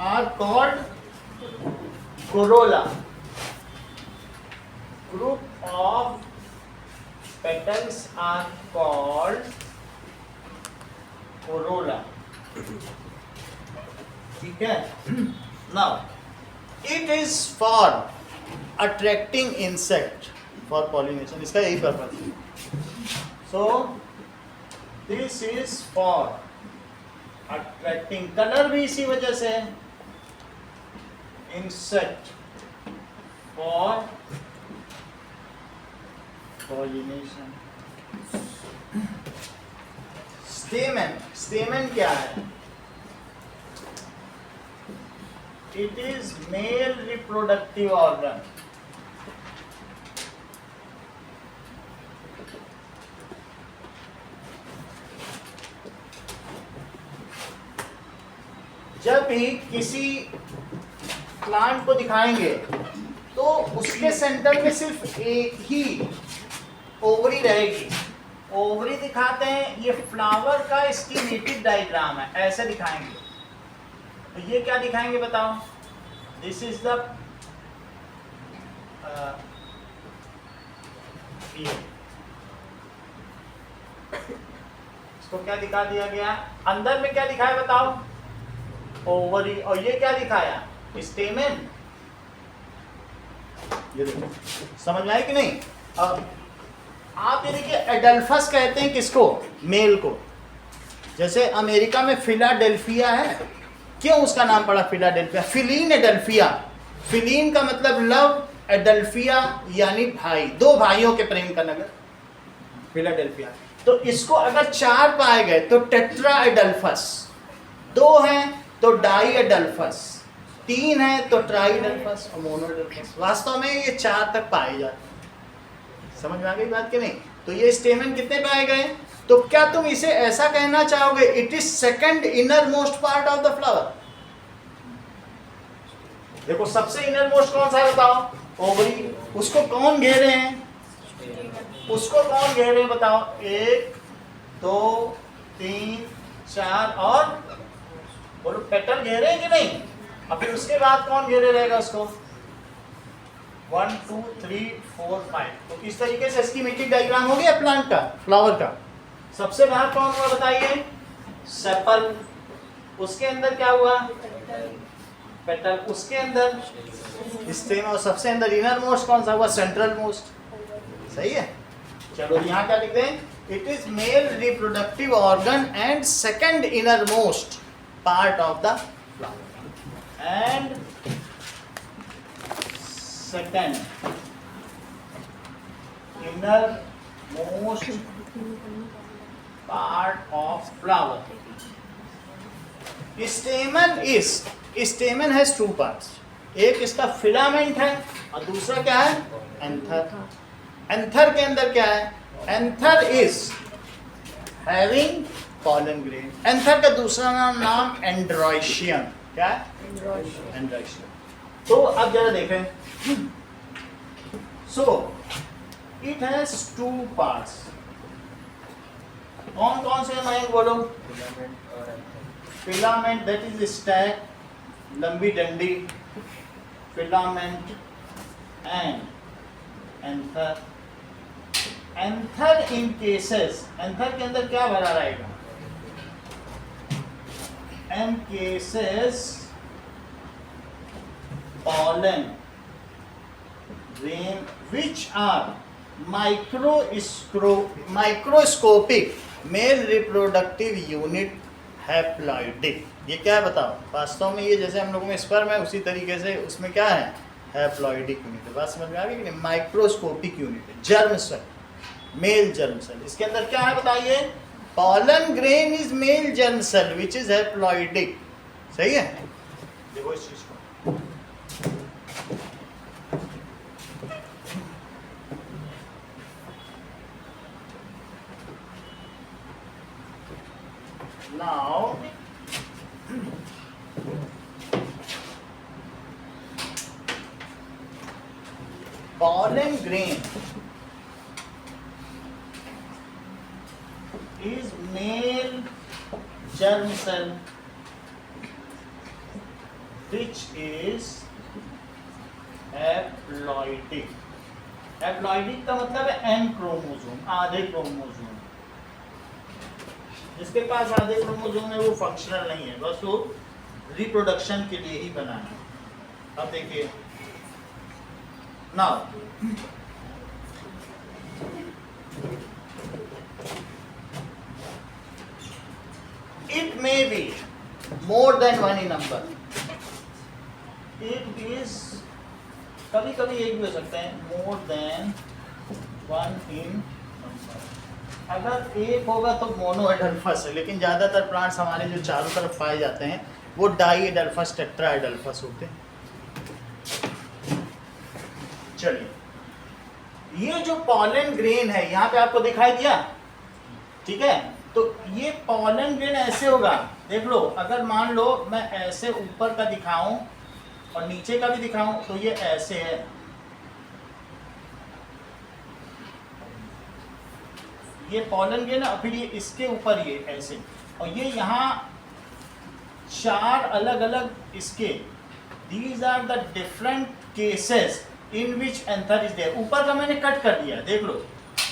are called corolla. Group of petals are called corolla। ठीक है। Now it is for attracting insect for pollination, इसका यही पर्पज है। So this is for attracting, colour भी इसी वजह से है insect for pollination. स्टेमन क्या है? It is male reproductive organ. जब भी किसी प्लांट को दिखाएंगे तो उसके सेंटर में सिर्फ एक ही ओवरी रहेगी. ओवरी दिखाते हैं. ये फ्लावर का स्कीमेटिक डायग्राम है, ऐसे दिखाएंगे. तो ये क्या दिखाएंगे बताओ? दिस इज द इसको क्या दिखा दिया गया? अंदर में क्या दिखाया बताओ? ओवरी. और ये क्या दिखाया? स्टेमन. ये देखो, समझ में आया कि नहीं? अब आप ये देखिए, एडल्फस कहते हैं किसको? मेल को. जैसे अमेरिका में फिलाडेल्फिया है. क्यों उसका नाम पड़ा फिलाडेल्फिया? फिलीन एडल्फिया. फिलीन का मतलब लव, एडल्फिया यानी भाई, दो भाइयों के प्रेम का नगर फिलाडेल्फिया. तो इसको अगर 4 पाए गए तो टेट्रा एडल्फस, 2 हैं तो डाई एडल्फस, 3 है तो ट्राई एडल्फस और मोनो एडल्फस. वास्तव में ये 4 तक पाए जाते. समझ में आ गई बात कि नहीं? तो ये स्टेमन कितने पाए गए? तो क्या तुम इसे ऐसा कहना चाहोगे, it is second inner most part of the flower? देखो, सबसे इनर मोस्ट कौन सा है बताओ? ओवरी. उसको कौन घेरे हैं? उसको कौन घेरे हैं बताओ? 1 2 3 4 और बोलो, पेटल घेरे हैं कि नहीं? अब फिर उसके बाद कौन घेरे रहेगा उसको? 1 2 3 4 5. तो इस तरीके से स्कीमेटिक डायग्राम हो गया प्लांट का, फ्लावर का. सबसे बाहर कौन हुआ बताइए? सेपल. उसके अंदर क्या हुआ? पेटल. उसके अंदर स्टेम. और सबसे अंदर इनर मोस्ट कौन सा हुआ? Central most. सही है. चलो यहाँ क्या लिखते हैं? It is male reproductive organ and second inner most part of the flower. And second innermost part of flower. Stamen has 2 parts. एक इसका फिलामेंट है और दूसरा क्या है? एंथर. एंथर के अंदर क्या है? Anther is having pollen grain. Anther का दूसरा नाम एंड्रॉयशियम. क्या है? एंड्रॉयशियम. तो अब जरा देखें. So it has 2 parts. कौन कौन से हैं बोलो? फिलामेंट, दैट इज स्टैक, लंबी डंडी, filament and anther. Anther in cases, anther के अंदर क्या भरा रहेगा? In cases pollen grain which are microscopic male reproductive unit haploidic. ये क्या है बताओ? वास्तव में ये जैसे हम लोगों में स्पर्म है उसी तरीके से उसमें क्या है? हैप्लॉइडिक यूनिट है. बात समझ में आ गई कि नहीं? माइक्रोस्कोपिक यूनिट है. Germ cell, male germ cell. इसके अंदर क्या है बताइए? pollen grain is male germ cell which is haploidic. सही है. देखो इस चीज को. Now pollen grain is male germ cell which is haploidic. Haploidic का मतलब है एन क्रोमोसोम, आधे क्रोमोसोम. जिसके पास आधे क्रोमोसोम है वो फंक्शनल नहीं है, बस वो रिप्रोडक्शन के लिए ही बना है. अब देखिए, now it may be more than one in number. It कभी कभी एक भी हो सकता है, मोर देन 1 इन। अगर एक होगा तो मोनो एडल्फस है, लेकिन ज़्यादातर प्लांट्स हमारे जो चारों तरफ पाए जाते हैं वो डाई एडल्फस टेट्रा एडल्फस होते हैं। चलिए, ये जो पॉलन ग्रेन है यहाँ पे आपको दिखाई दिया, ठीक है? तो ये पॉलन ग्रेन ऐसे होगा, देख लो, अगर मान लो मैं ऐसे ऊपर का दिखाऊं और नीचे का भी दिखाऊं तो ये ऐसे है, ये पॉलन ग्रेन है, और फिर ये इसके ऊपर ये ऐसे, और ये यहाँ 4 अलग अलग इसके, these are the different cases in which anther is there. ऊपर का मैंने कट कर दिया, देख लो,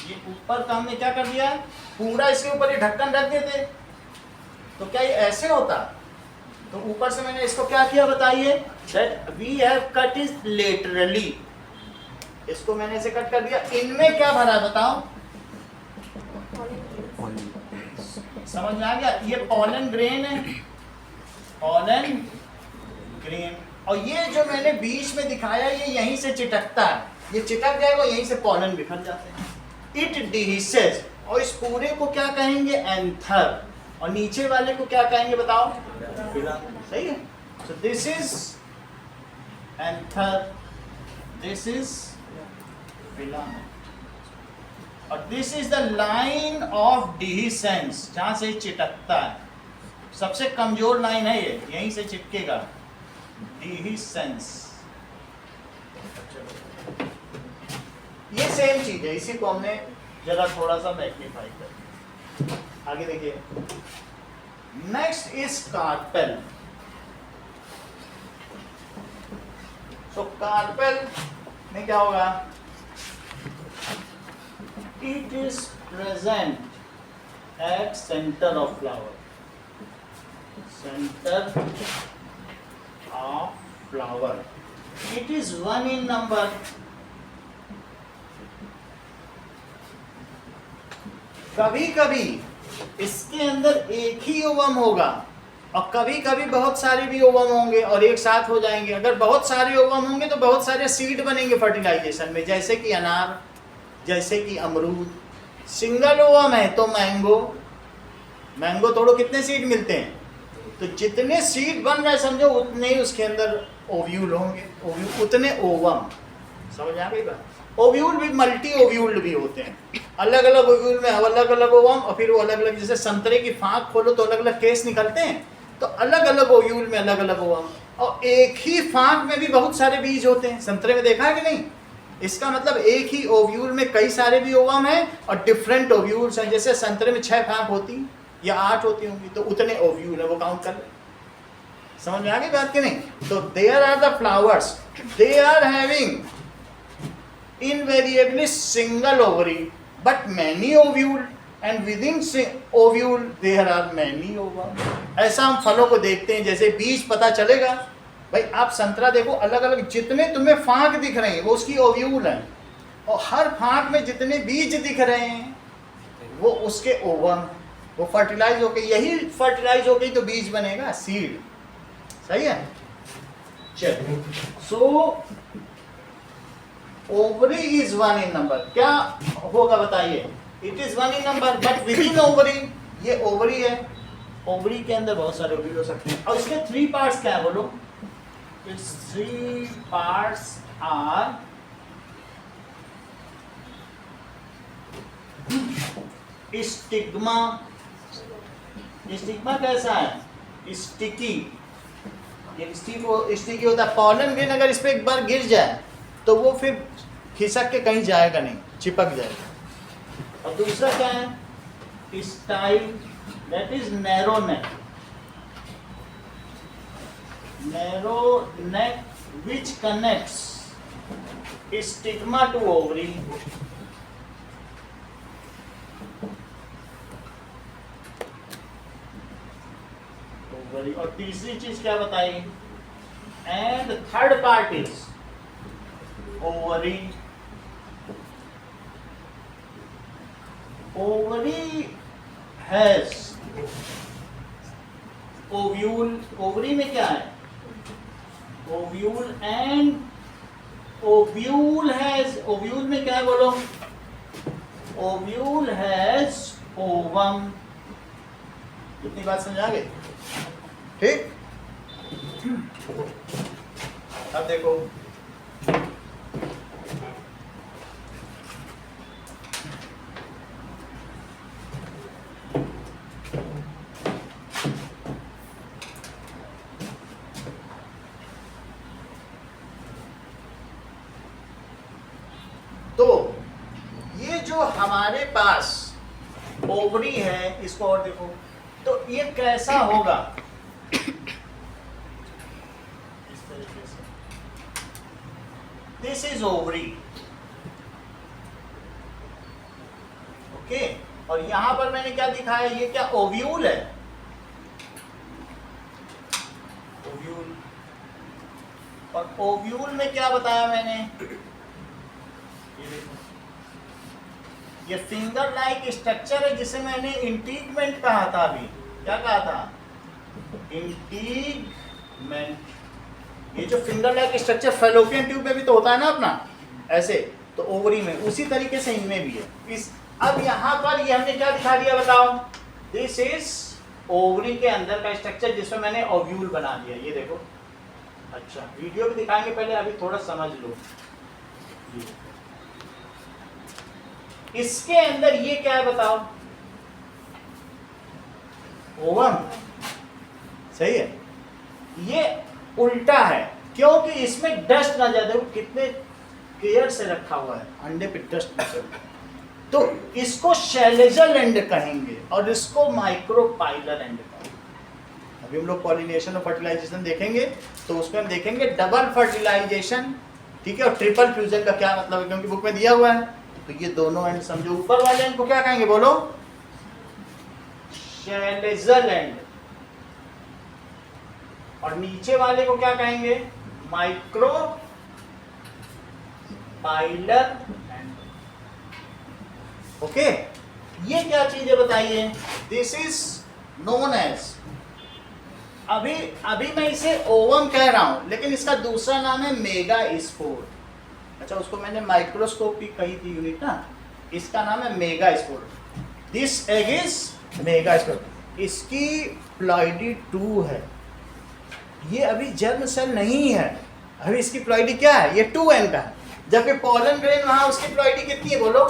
ये ऊपर का हमने क्या कर दिया, पूरा इसके ऊपर ये ढक्कन रख देते तो क्या ये ऐसे होता? तो ऊपर से मैंने इसको क्या किया बताइए, that we have cut is laterally, इसको मैंने ऐसे कट कर दिया। इनमें क्या भरा बताओ, समझ में आ गया? ये पॉलन ग्रेन है, पॉलन ग्रेन, और ये जो मैंने बीच में दिखाया ये यहीं से चिटकता है, ये चिटक जाएगा, यहीं से पॉलन बिखर जाते हैं। इट डिहिसेस, और इस पूरे को क्या कहेंगे, एंथर, और नीचे वाले को क्या कहेंगे बताओ, फिलामेंट। सही है? So this is anther, this is filament, और this is the line of dehiscence, जहां से चिटकता है। सबसे कमजोर लाइन है ये, यहीं से चिपकेगा, डिहिसेंस। ये सेम चीज है, इसी को हमने जरा थोड़ा सा मैग्नीफाई कर। आगे देखिए, next is carpel. So carpel में क्या होगा, it is present at centre of flower, centre of flower, it is 1 in number. कभी कभी इसके अंदर एक ही ओवम होगा और कभी कभी बहुत सारे भी ओवम होंगे और एक साथ हो जाएंगे। अगर बहुत सारे ओवम होंगे तो बहुत सारे सीड बनेंगे फर्टिलाइजेशन में, जैसे कि अनार, जैसे कि अमरूद। सिंगल ओवम है तो मैंगो, मैंगो तोड़ो कितने सीड मिलते हैं, तो जितने सीड बन रहे समझो उतने ही उसके अंदर ओव्यूल होंगे, ओव्यूल उतने ओवम। समझ आ गई बात? ओव्यूल भी मल्टी ओव्यूल्ड भी होते हैं, अलग अलग ओव्यूल में अलग अलग ओवम, और फिर वो अलग अलग, जैसे संतरे की फांक खोलो तो अलग अलग केस निकलते हैं, तो अलग अलग ओव्यूल में अलग अलग ओवम। और एक ही फांक में भी बहुत सारे बीज होते हैं, संतरे में देखा है कि नहीं? इसका मतलब एक ही ओव्यूल में कई सारे भी ओवम हैं और डिफरेंट ओव्यूल्स हैं। जैसे संतरे में 6 फांक होती या 8 होती होंगी, तो उतने ओव्यूल है, वो काउंट कर ले। समझ में आ गई बात कि नहीं? तो there are the flowers, they are having invariably single ovary but many ovule, and within ovule there are many ova। ऐसा हम फलों को देखते हैं, जैसे बीज पता चलेगा भाई, आप संतरा देखो, अलग अलग जितने तुम्हें फांक दिख रहे हैं वो उसकी ओव्यूल है, और हर फांक में जितने बीज दिख रहे हैं वो उसके ओवम, वो फर्टिलाइज होके, यही फर्टिलाइज हो गई तो बीज बनेगा, सीड। सही है? चलिए, सो ओवरी इज 1 in नंबर। क्या होगा बताइए? It is 1 in number but with in ovary, ये ओवरी है, ओवरी के अंदर बहुत सारे ओवरी हो सकते हैं। और इसके 3 पार्ट्स क्या है बोलो? It's 3 parts are stigma. Stigma कैसा है? स्टिकी, ये स्टिकी होता है। पॉलन ग्रेन अगर इस पे एक बार गिर जाए तो वो फिर खिसक के कहीं जाएगा नहीं, चिपक जाएगा। और दूसरा क्या है? Style, that is narrow neck, narrow neck which connects stigma to ovary. Ovary. और तीसरी चीज क्या बताई? And third part is ovary। ovary has ovule। ovary में क्या है? ovule and ovule has, ovule में क्या है बोलो, ओव्यूल हैज ओवम। कितनी बात समझा गए? ठीक। अब देखो तो ये जो हमारे पास ओवरी है, इसको और देखो तो ये कैसा होगा, इस तरीके से, दिस इज ओवरी, ओके। और यहां पर मैंने क्या दिखाया, ये क्या ओव्यूल है, ओव्यूल। और ओव्यूल में क्या बताया मैंने, ये फिंगर लाइक स्ट्रक्चर है जिसे मैंने इंटीगमेंट कहा था। अभी क्या कहा था, इंटीगमेंट। ये जो finger like structure fallopian tube में भी तो होता है ना अपना, ऐसे, तो ओवरी में उसी तरीके से इनमें भी है। इस अब यहाँ पर ये हमने क्या दिखा दिया बताओ, दिस इज ओवरी के अंदर का स्ट्रक्चर जिसमें मैंने ओव्यूल बना दिया। ये देखो, अच्छा वीडियो भी दिखाएंगे, पहले अभी थोड़ा समझ लो। इसके अंदर ये क्या है बताओ, ओवम, सही है। ये उल्टा है क्योंकि इसमें डस्ट ना जाए, देखो कितने केयर से रखा हुआ है, अंडे पे डस्ट ना चले। तो इसको शैलेजल एंड कहेंगे और इसको माइक्रोपाइलर एंड कहेंगे। अभी हम लोग पॉलिनेशन और फर्टिलाइजेशन देखेंगे तो उसमें हम देखेंगे डबल फर्टिलाइजेशन, ठीक है, और ट्रिपल फ्यूजन का क्या मतलब है, क्योंकि बुक में दिया हुआ है। तो ये दोनों एंड समझो, ऊपर वाले एंड को क्या कहेंगे बोलो, शैलेजल एंड, और नीचे वाले को क्या कहेंगे, माइक्रो पाइलर एंड, ओके। ये क्या चीज है बताइए, दिस इज नोन एज, अभी मैं इसे ओवम कह रहा हूं लेकिन इसका दूसरा नाम है मेगा स्पोर। अच्छा, उसको मैंने माइक्रोस्कोप की कही थी यूनिट ना, इसका नाम है mega spore. This egg is mega spore. इसकी प्लॉइडी 2 है, ये अभी जर्म सेल नहीं है, अभी इसकी प्लॉइडी क्या है, ये 2n का है। जबकि पॉलन ग्रेन वहां, उसकी प्लॉइडी कितनी है बोलो,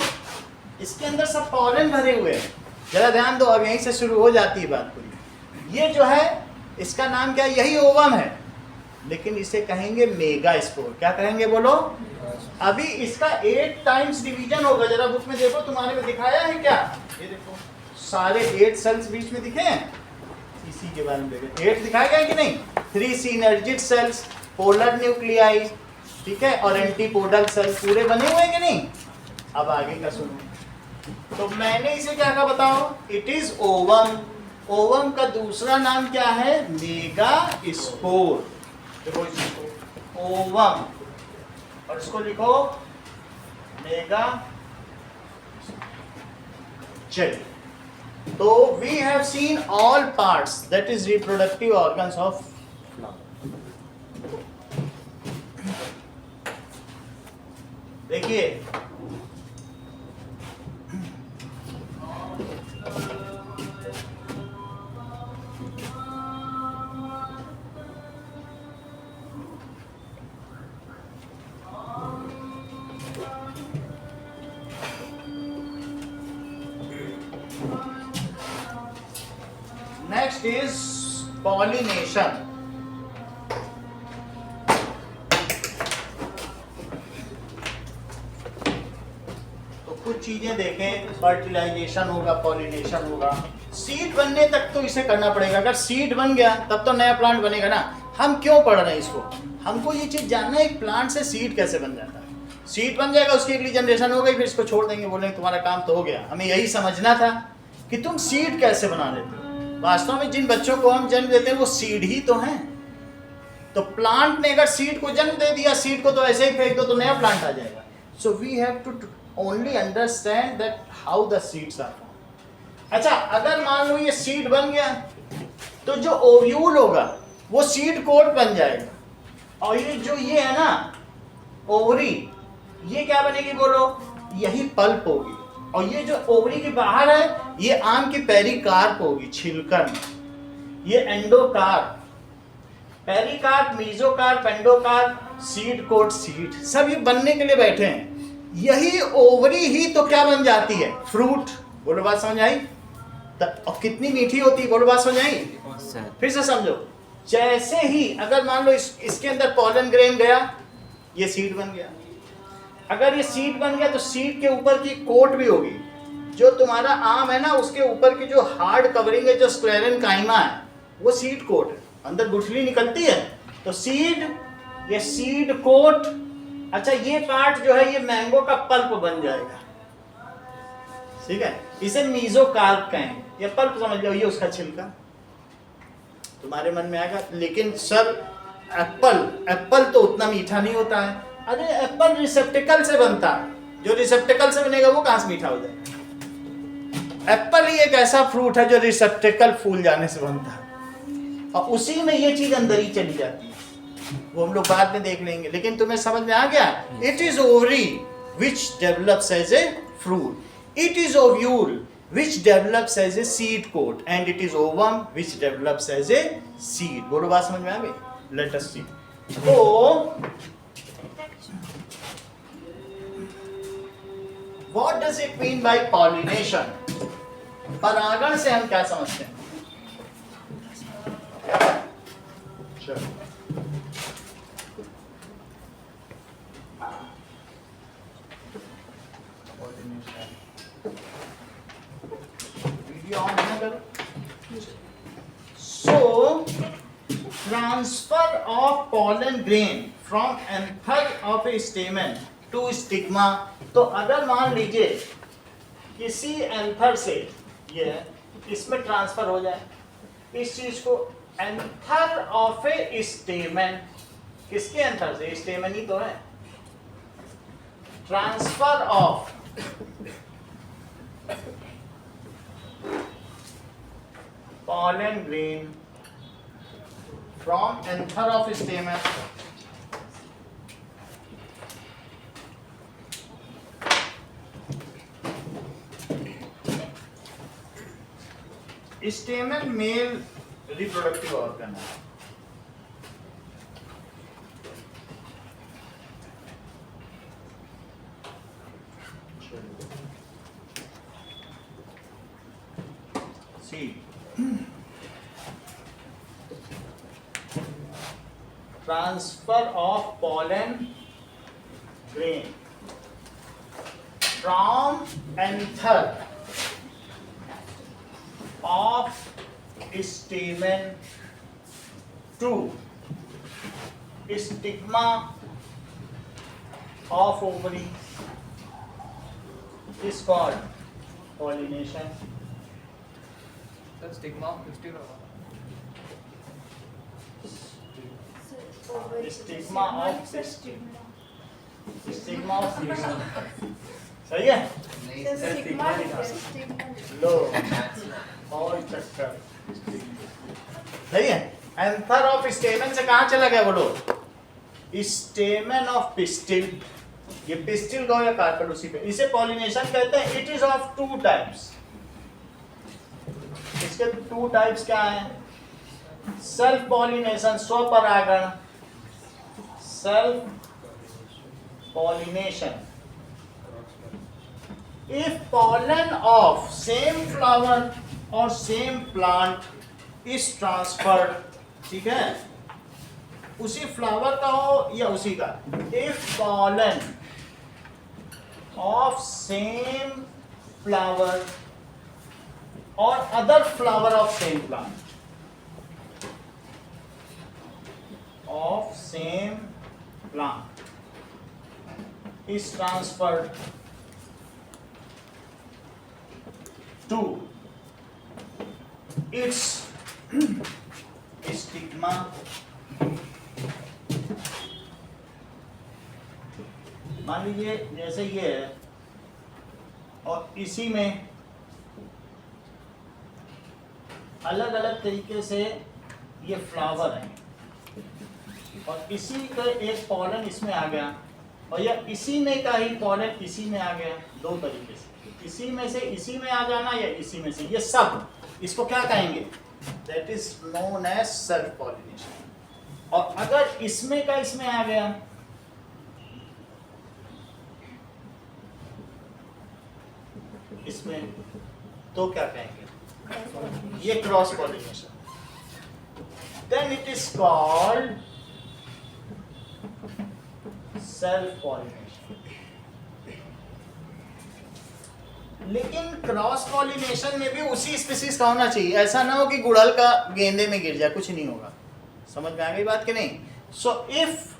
इसके अंदर सब पॉलन भरे हुए हैं। जरा ध्यान दो, अब यहीं से शुरू हो जाती है बात पूरी। ये जो है इसका नाम क्या है, यही ओवम है लेकिन इसे कहेंगे मेगा स्पोर। क्या कहेंगे बोलो, अभी इसका 8 टाइम्स डिवीजन होगा। जरा बुक में देखो, तुम्हारे में दिखाया है क्या, ये देखो सारे 8 सेल्स बीच में दिखे हैं, इसी के बारे में देखें। 8 दिखाया गया कि नहीं, 3 सिनर्जिक सेल्स, पोलर न्यूक्लियाई, ठीक है, और एंटीपोडल सेल्स पूरे बने हुए हैं कि नहीं। अब आगे का सुनो, तो मैंने इसे क्या कहा बताओ, इट इज ओवम। ओवम का दूसरा नाम क्या है, मेगा स्पोर। देखो इसको ओवम, और इसको लिखो मेगा। चलिए, तो we have seen all parts that is reproductive organs of flower. देखिए नेक्स्ट इज पॉलिनेशन। तो कुछ चीजें देखें, फर्टिलाइजेशन होगा, पॉलिनेशन होगा, सीड बनने तक तो इसे करना पड़ेगा। अगर सीड बन गया तब तो नया प्लांट बनेगा ना। हम क्यों पढ़ रहे हैं इसको, हमको ये चीज जानना है एक प्लांट से सीड कैसे बन जाता है। सीड बन जाएगा, उसकी अगली जनरेशन हो गई, फिर इसको छोड़ देंगे, बोलेंगे तुम्हारा काम तो हो गया। हमें यही समझना था कि तुम सीड कैसे बना लेते हो। वास्तव में जिन बच्चों को हम जन्म देते हैं वो सीड ही तो हैं। तो प्लांट ने अगर सीड को जन्म दे दिया, सीड को तो ऐसे ही फेंक दो तो नया प्लांट आ जाएगा। So we have to only understand that how the seeds are formed. अच्छा, अगर मान लो ये सीड बन गया तो जो ओव्यूल होगा वो सीड कोट बन जाएगा, और ये जो ये है ना ओवरी, ये क्या बनेगी बोलो, यही पल्प होगी। और ये जो ओवरी के बाहर है ये आम की पेरिकार्प होगी, छिलकन। ये endocarp, pericarp, mesocarp, endocarp, seed coat, seed, सब ये बनने के लिए बैठे हैं। यही ओवरी ही तो क्या बन जाती है, फ्रूट। बोलो बात समझ आई? और कितनी मीठी होती है, बोलो बात समझ आई? फिर से समझो, जैसे ही अगर मान लो इसके अंदर पॉलन ग्रेन गया, ये सीड बन गया। अगर ये सीड बन गया तो सीड के ऊपर की कोट भी होगी। जो तुम्हारा आम है ना, उसके ऊपर की जो हार्ड कवरिंग है, जो स्क्लेरेनकाइमा है, वो सीड कोट है। अंदर गुठली निकलती है तो सीड, ये सीड कोट। अच्छा, ये पार्ट जो है ये मैंगो का पल्प बन जाएगा, ठीक है, इसे मीजोकार्प कहें। ये पल्प समझ लो, ये उसका छिलका। तुम्हारे मन में आएगा लेकिन सर एप्पल तो उतना मीठा नहीं होता है। अरे एप्पल रिसेप्टिकल से बनता है, जो रिसेप्टिकल से बनेगा वो कहां से मीठा हो जाएगा। एप्पल ही एक ऐसा फ्रूट है जो रिसेप्टिकल फूल जाने से बनता है, और उसी में ये चीज अंदर ही चली जाती है। वो हम लोग बाद में देख लेंगे, लेकिन तुम्हें समझ में आ गया? It is ovary which develops as a fruit, it is ovule which develops as a seed coat, and it is ovum which develops as a seed. बोलो बात समझ में आ गई? Let us see. तो what does it mean by pollination? परागण से हम क्या समझते हैं? चलो So, transfer of pollen grain from anther of a stamen to stigma. तो अगर मान लीजिए किसी एंथर से ये इसमें ट्रांसफर हो जाए, इस चीज को एंथर ऑफ ए स्टेमन, किसके एंथर से? स्टेमन ही तो है। Transfer of pollen grain from anther of stamen stamen male reproductive organ है। Transfer of pollen grain from anther of stamen to stigma of ovary is called pollination. The stigma of pistil stigma of सही है? लो और चक्कर सही है। Anther of स्टेमन से कहां चला गया बोलो? स्टेमन ऑफ पिस्टिल। ये पिस्टिल गो या कार्पेल उसी पे, इसे पॉलिनेशन कहते हैं। It is of two types. इसके टू टाइप्स क्या हैं? सेल्फ पॉलिनेशन, स्वपरागण, self pollination. If pollen of same flower or same plant is transferred, ठीक है, उसी फ्लावर का हो या उसी का, if pollen of same flower or other flower of same plant, of same plant is transferred to its stigma, मान लीजिए जैसे ये है और इसी में अलग अलग तरीके से ये फ्लावर है और इसी का एक पॉलन इसमें आ गया, और या इसी में का ही पॉलन इसी में आ गया, दो तरीके से, इसी में से इसी में आ जाना या इसी में से, ये सब इसको क्या कहेंगे, that is known as self pollination. और अगर इसमें का इसमें आ गया, इसमें, तो क्या कहेंगे, ये cross pollination. Then it is called self pollination. लेकिन क्रॉस पॉलिनेशन में भी उसी स्पीसीज का होना चाहिए, ऐसा ना हो कि गुड़हल का गेंदे में गिर जाए, कुछ नहीं होगा। समझ में आ गई बात कि नहीं? So if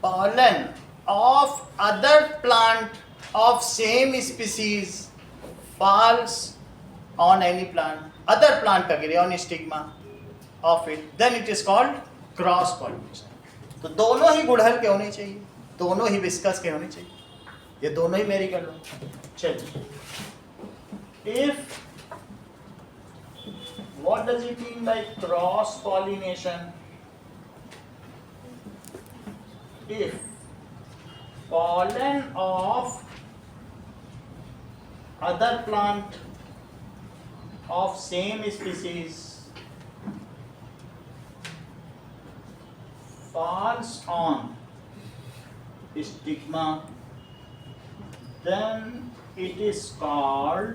pollen of other plant of same species falls on any plant, other plant का गिरे on stigma of it, then it is called cross pollination। तो दोनों ही गुड़हल के होने चाहिए, दोनों ही विस्कस के होने चाहिए, ये दोनों ही मेरी कर लो। चलिए, if what does it mean by cross pollination? If pollen of other plant of same species falls on stigma, then it is called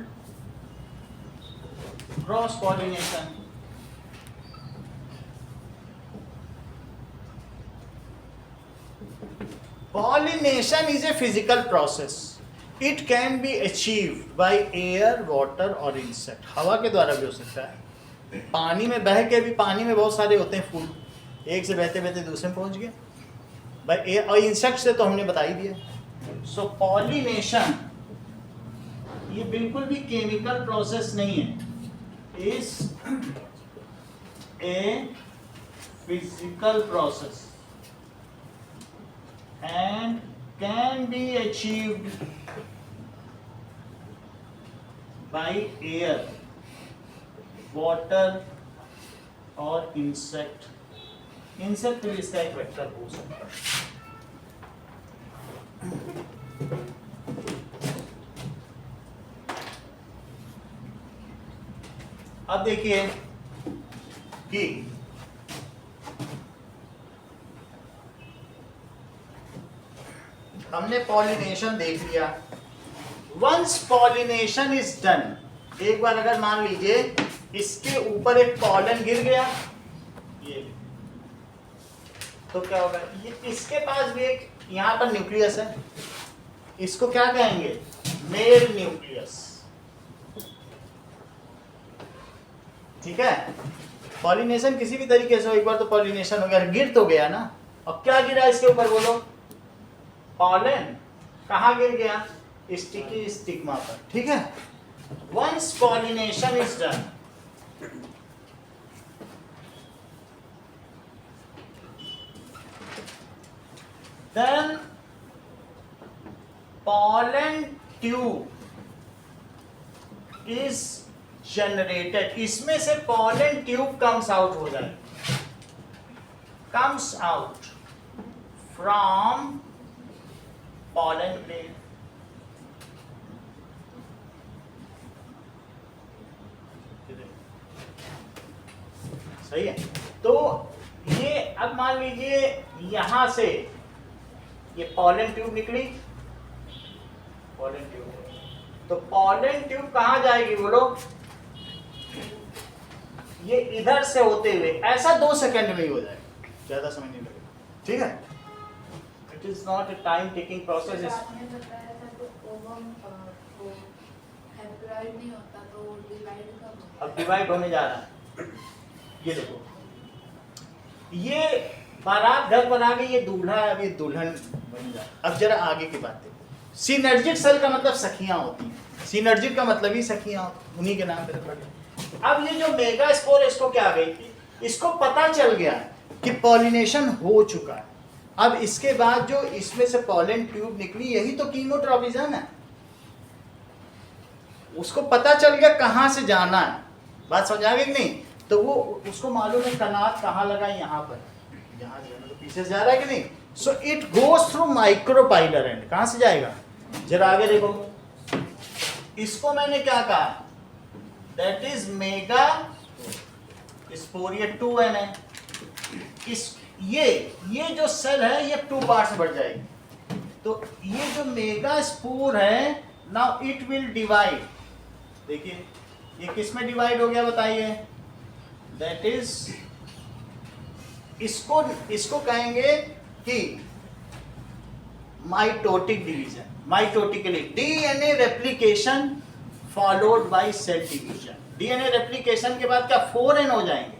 cross pollination। Pollination is a physical process. It can be achieved by air, water or insect। हवा के द्वारा भी हो सकता है, पानी में बह के भी, पानी में बहुत सारे होते हैं फूल, एक से बहते बहते दूसरे में पहुंच गए भाई एयर, और इंसेक्ट से तो हमने बता ही दिया। सो पॉलिनेशन ये बिल्कुल भी केमिकल प्रोसेस नहीं है, is a physical process and can be achieved by air, water और insect। insect भी इसका एक वेक्टर हो सकता है। अब देखिए कि हमने पॉलिनेशन देख लिया। वंस पॉलिनेशन इज डन, एक बार अगर मान लीजिए इसके ऊपर एक पॉलन गिर गया, ये तो क्या होगा, ये इसके पास भी एक यहाँ पर न्यूक्लियस है, इसको क्या कहेंगे, मेल न्यूक्लियस। ठीक है, पॉलिनेशन किसी भी तरीके से हो, एक बार तो पॉलिनेशन हो गया, गिर तो गया ना। अब क्या गिरा इसके ऊपर बोलो, पॉलन। कहाँ गिर गया, स्टिकी स्टिग्मा पर। ठीक है, once pollination is done, then pollen tube is generated। इसमें से pollen tube comes out हो जाए, comes out from pollen gland। सही है, तो ये अब मान लीजिए यहां से ये पॉलन ट्यूब निकली, पॉलन ट्यूब, तो पॉलन ट्यूब कहां जाएगी बोलो, ये इधर से होते हुए, ऐसा 2 सेकंड में ही हो जाएगा, ज्यादा समय नहीं लगेगा। ठीक है, it is not a time taking process. आपने बताया था तो ओवम को हैप्लॉइड नहीं होता तो डिवाइड कब होता है? अब डिवाइड होने जा रहा है, ये देखो, ये बारात घर पर आ गई, ये दूल्हा है, अब ये दुल्हन बन जा। अब जरा आगे की बात देखो, सिनर्जिक सेल का मतलब सखियां होती हैं, सिनर्जिक का मतलब ही सखियां, उन्हीं के नाम पे रखा गया। अब ये जो मेगास्पोर, इसको क्या गई थी, इसको पता चल गया कि पॉलिनेशन हो चुका है। अब इसके बाद जो इसमें से पॉलन ट्यूब निकली, यही तो कीमोट्रॉपिज्म है, उसको पता चल गया कहां से जाना है। बात समझ आ गई कि नहीं? तो वो उसको मालूम है कनात कहाँ लगा, यहाँ पर, यहाँ जाना तो पीछे से जा रहा है कि नहीं, so it goes through micropylar and, कहां से जाएगा, जरा आगे देखो, इसको मैंने क्या कहा, दैट इज मेगा स्पोर, ये 2n है, इस ये जो सेल है ये 2 पार्ट्स बढ़ जाएगी, तो ये जो मेगा स्पोर है नाउ इट विल डिवाइड, देखिए ये किस में डिवाइड हो गया बताइए, दैट इज, इसको कहेंगे कि mitotic division, mitotically DNA replication followed by cell division, DNA replication के बाद क्या 4n हो जाएंगे,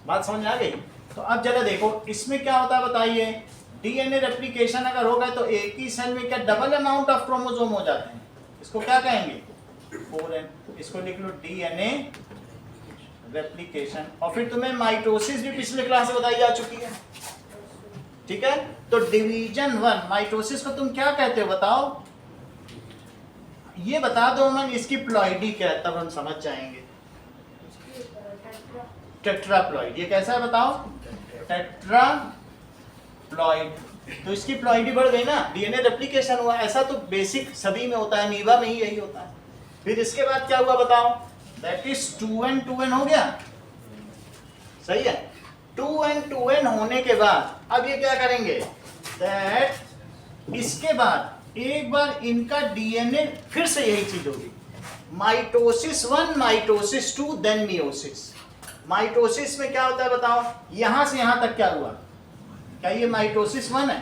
बात समझ आ गई। तो अब जरा देखो इसमें क्या होता है बताइए, डीएनए रेप्लिकेशन अगर होगा तो एक ही सेल में क्या डबल अमाउंट ऑफ क्रोमोसोम हो जाते हैं, इसको क्या कहेंगे 4n, इसको लिख लो डीएनए रेप्लिकेशन, और फिर तुम्हें माइटोसिस भी पिछले क्लास में बताई जा चुकी है, ठीक है। तो डिवीजन 1 माइटोसिस को तुम क्या कहते हो बताओ, ये बता दो मन, इसकी प्लॉइडी क्या है, तब हम समझ जाएंगे। टेट्राप्लॉइड, ये कैसा है बताओ, टेट्राप्लॉइड, तो इसकी प्लॉइडी बढ़ गई ना, डीएनए रेप्लिकेशन हुआ, ऐसा तो बेसिक सभी में होता है, मीवा में ही यही होता है। फिर इसके बाद क्या हुआ बताओ, दैट इज 2n हो गया, सही है, 2n होने के बाद अब ये क्या करेंगे, दैट इसके बाद एक बार इनका डीएनए फिर से यही चीज होगी, mitosis 1 mitosis 2 then meiosis. Mitosis में क्या होता है बताओ, यहां से यहां तक क्या हुआ, क्या ये माइटोसिस 1 है,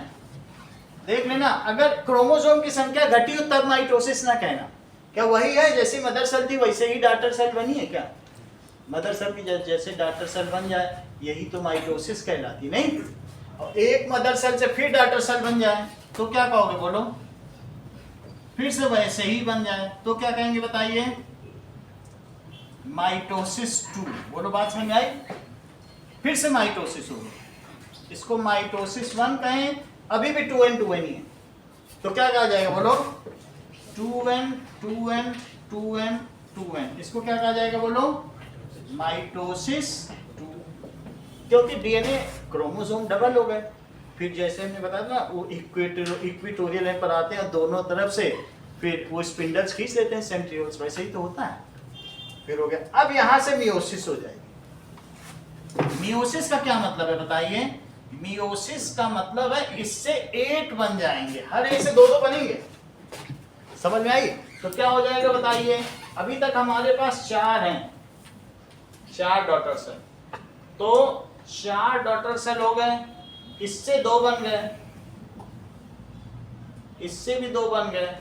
देख लेना, अगर क्रोमोसोम की संख्या घटी हो तब माइटोसिस ना कहना, क्या वही है जैसी मदर सेल थी वैसे ही डॉटर सेल बनी है क्या, मदर सेल की जैसे डॉटर सेल बन जाए यही तो माइटोसिस कहलाती, नहीं, और एक मदर सेल से फिर डॉटर सेल बन जाए तो क्या कहोगे बोलो, फिर से वैसे ही बन जाए तो क्या कहेंगे बताइए, माइटोसिस 2, बोलो बात समझ आई, फिर से माइटोसिस होगी, इसको माइटोसिस 1 कहें, अभी भी 2n ही है, तो क्या कहा जाएगा बोलो, 2n 2n 2n 2n, इसको क्या कहा जाएगा बोलो, माइटोसिस 2, क्योंकि डीएनए क्रोमोसोम डबल हो गए, फिर जैसे हमने बताया ना वो इक्वेटोरियल लाइन पर आते हैं दोनों तरफ से, फिर वो स्पिंडल्स खींच लेते हैं सेंट्रियोल्स, वैसे ही तो होता है, फिर हो गया। अब यहां से मियोसिस हो जाएगी, मियोसिस का क्या मतलब है बताइए, मियोसिस का मतलब है इससे 8 बन जाएंगे, हर एक से 2 बनेंगे, समझ में आई, तो क्या हो जाएगा बताइए, अभी तक हमारे पास 4 हैं, 4 डॉटर सेल, तो 4 डॉटर सेल हो गए, इससे 2 बन गए, इससे भी 2 बन गए,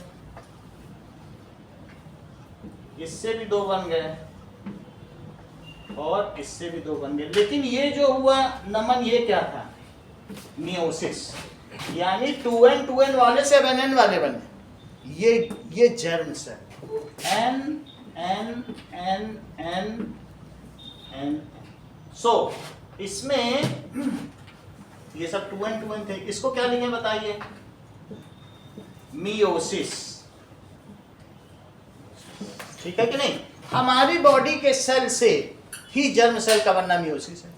इससे भी 2 बन गए, और इससे भी 2 बन गए, लेकिन ये जो हुआ नमन ये क्या था, मियोसिस, यानी 2n वाले से अब nn वाले बने, ये germ cell, n n n n n, so इसमें ये सब 2n थे, इसको क्या लिखे बताइए, मियोसिस, ठीक है कि नहीं, हमारी बॉडी के सेल से ही जर्म सेल का बनना मियोसिस है,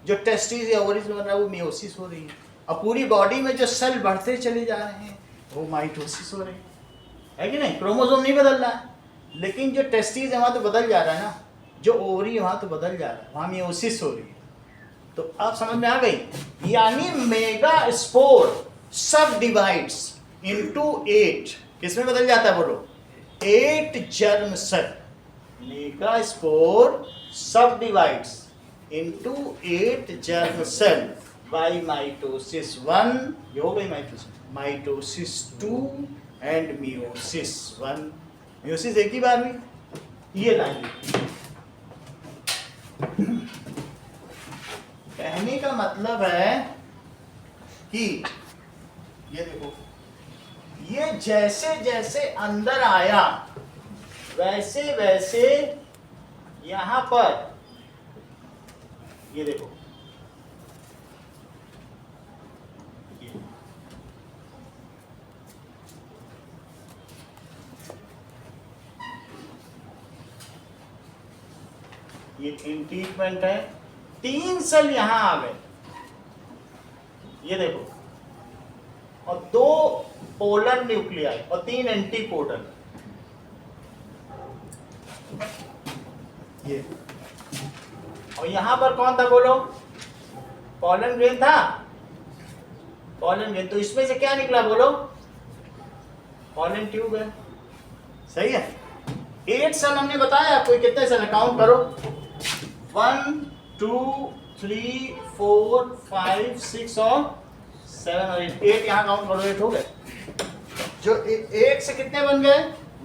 जो टेस्टिस या ओवरीज में बन रहा है वो मियोसिस हो रही है, और पूरी बॉडी में जो सेल बढ़ते चले जा रहे हैं वो माइटोसिस हो रही है कि नहीं, क्रोमोसोम नहीं बदल रहा है, लेकिन जो टेस्टिस है वहां तो बदल जा रहा है ना, जो ओवरी है वहां तो बदल जा रहा है, वहां मियोसिस हो रही है, तो अब समझ में आ गई, यानी megaspore subdivides into 8, किसमें बदल जाता है बोलो, 8 germ cell, megaspore subdivides into 8 germ cell by mitosis 1, ये हो गई माइटोसिस 2 एंड मियोसिस 1, मियोसिस एक ही बार में, ये लाइन कहने का मतलब है कि ये देखो, ये जैसे जैसे अंदर आया वैसे वैसे यहां पर ये देखो, ये इंटीटमेंट है, 3 सेल यहां आ गए, ये देखो 2 पोलर न्यूक्लियाई और 3 एंटीपोलर। ये और यहां पर कौन था बोलो? पॉलन ग्रेन था, पॉलन ग्रेन। तो इसमें से क्या निकला बोलो? पॉलन ट्यूब है। सही है। 8 सेल हमने बताया आपको, कितने सेल काउंट करो? 1 2 3 4 5 6 और 7 और 8 यहाँ काउंट करो, 8 हो गए। जो 8 से कितने बन गए?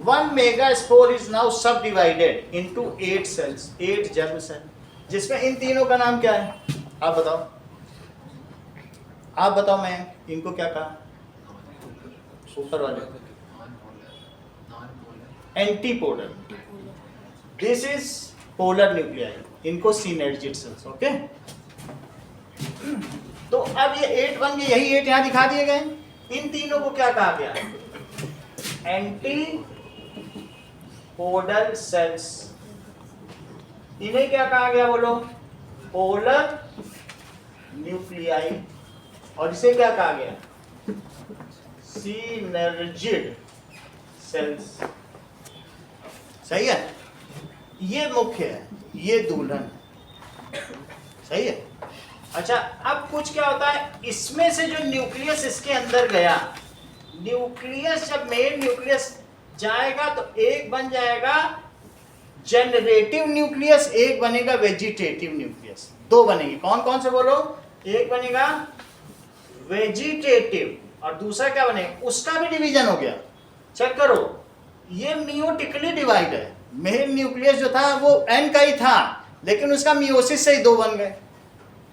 1 megaspore is now subdivided into 8 cells, 8 germ cell, जिसमें इन तीनों का नाम क्या है? आप बताओ, आप बताओ। मैं इनको क्या कहा? ऊपर वाले एंटीपोलर, दिस इज पोलर न्यूक्लियाई, इनको सिनर्जिड सेल्स। ओके, तो अब ये 8 बन गए, यही 8 यहां दिखा दिए गए। इन तीनों को क्या कहा गया? एंटीपोलर सेल्स। इन्हें क्या कहा गया बोलो? Polar nuclei. और इसे क्या कहा गया? Synergid cells. सही है। ये मुख्य है, ये दुल्हन है। सही है। अच्छा, अब कुछ क्या होता है, इसमें से जो न्यूक्लियस इसके अंदर गया, न्यूक्लियस जब मेन न्यूक्लियस जाएगा तो एक बन जाएगा जनरेटिव न्यूक्लियस, एक बनेगा वेजिटेटिव न्यूक्लियस। 2 बनेंगे। कौन कौन से बोलो? एक बनेगा वेजिटेटिव और दूसरा क्या बनेगा? उसका भी डिवीजन हो गया। चेक करो, ये मियोटिकली डिवाइड है। मेन न्यूक्लियस जो था वो एन का ही था, लेकिन उसका मियोसिस से ही 2 बन गए।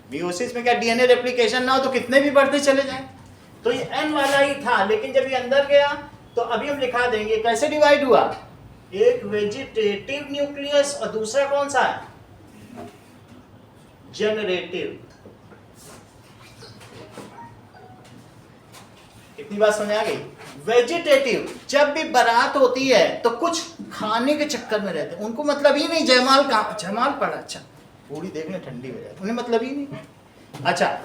मियोसिस में क्या डीएनए रेप्लिकेशन ना हो तो कितने भी बढ़ते चले जाएं, तो ये एन वाला ही था। लेकिन जब ये अंदर गया तो अभी हम लिखा देंगे कैसे डिवाइड हुआ। एक वेजिटेटिव न्यूक्लियस और दूसरा कौन सा है? जनरेटिव। इतनी बात समझ आ गई? वेजिटेटिव जब भी बारात होती है तो कुछ खाने के चक्कर में रहते हैं, उनको मतलब ही नहीं जयमाल का जयमाल पड़ा, अच्छा पूरी देखने ठंडी हो जाए, उन्हें मतलब ही नहीं। अच्छा,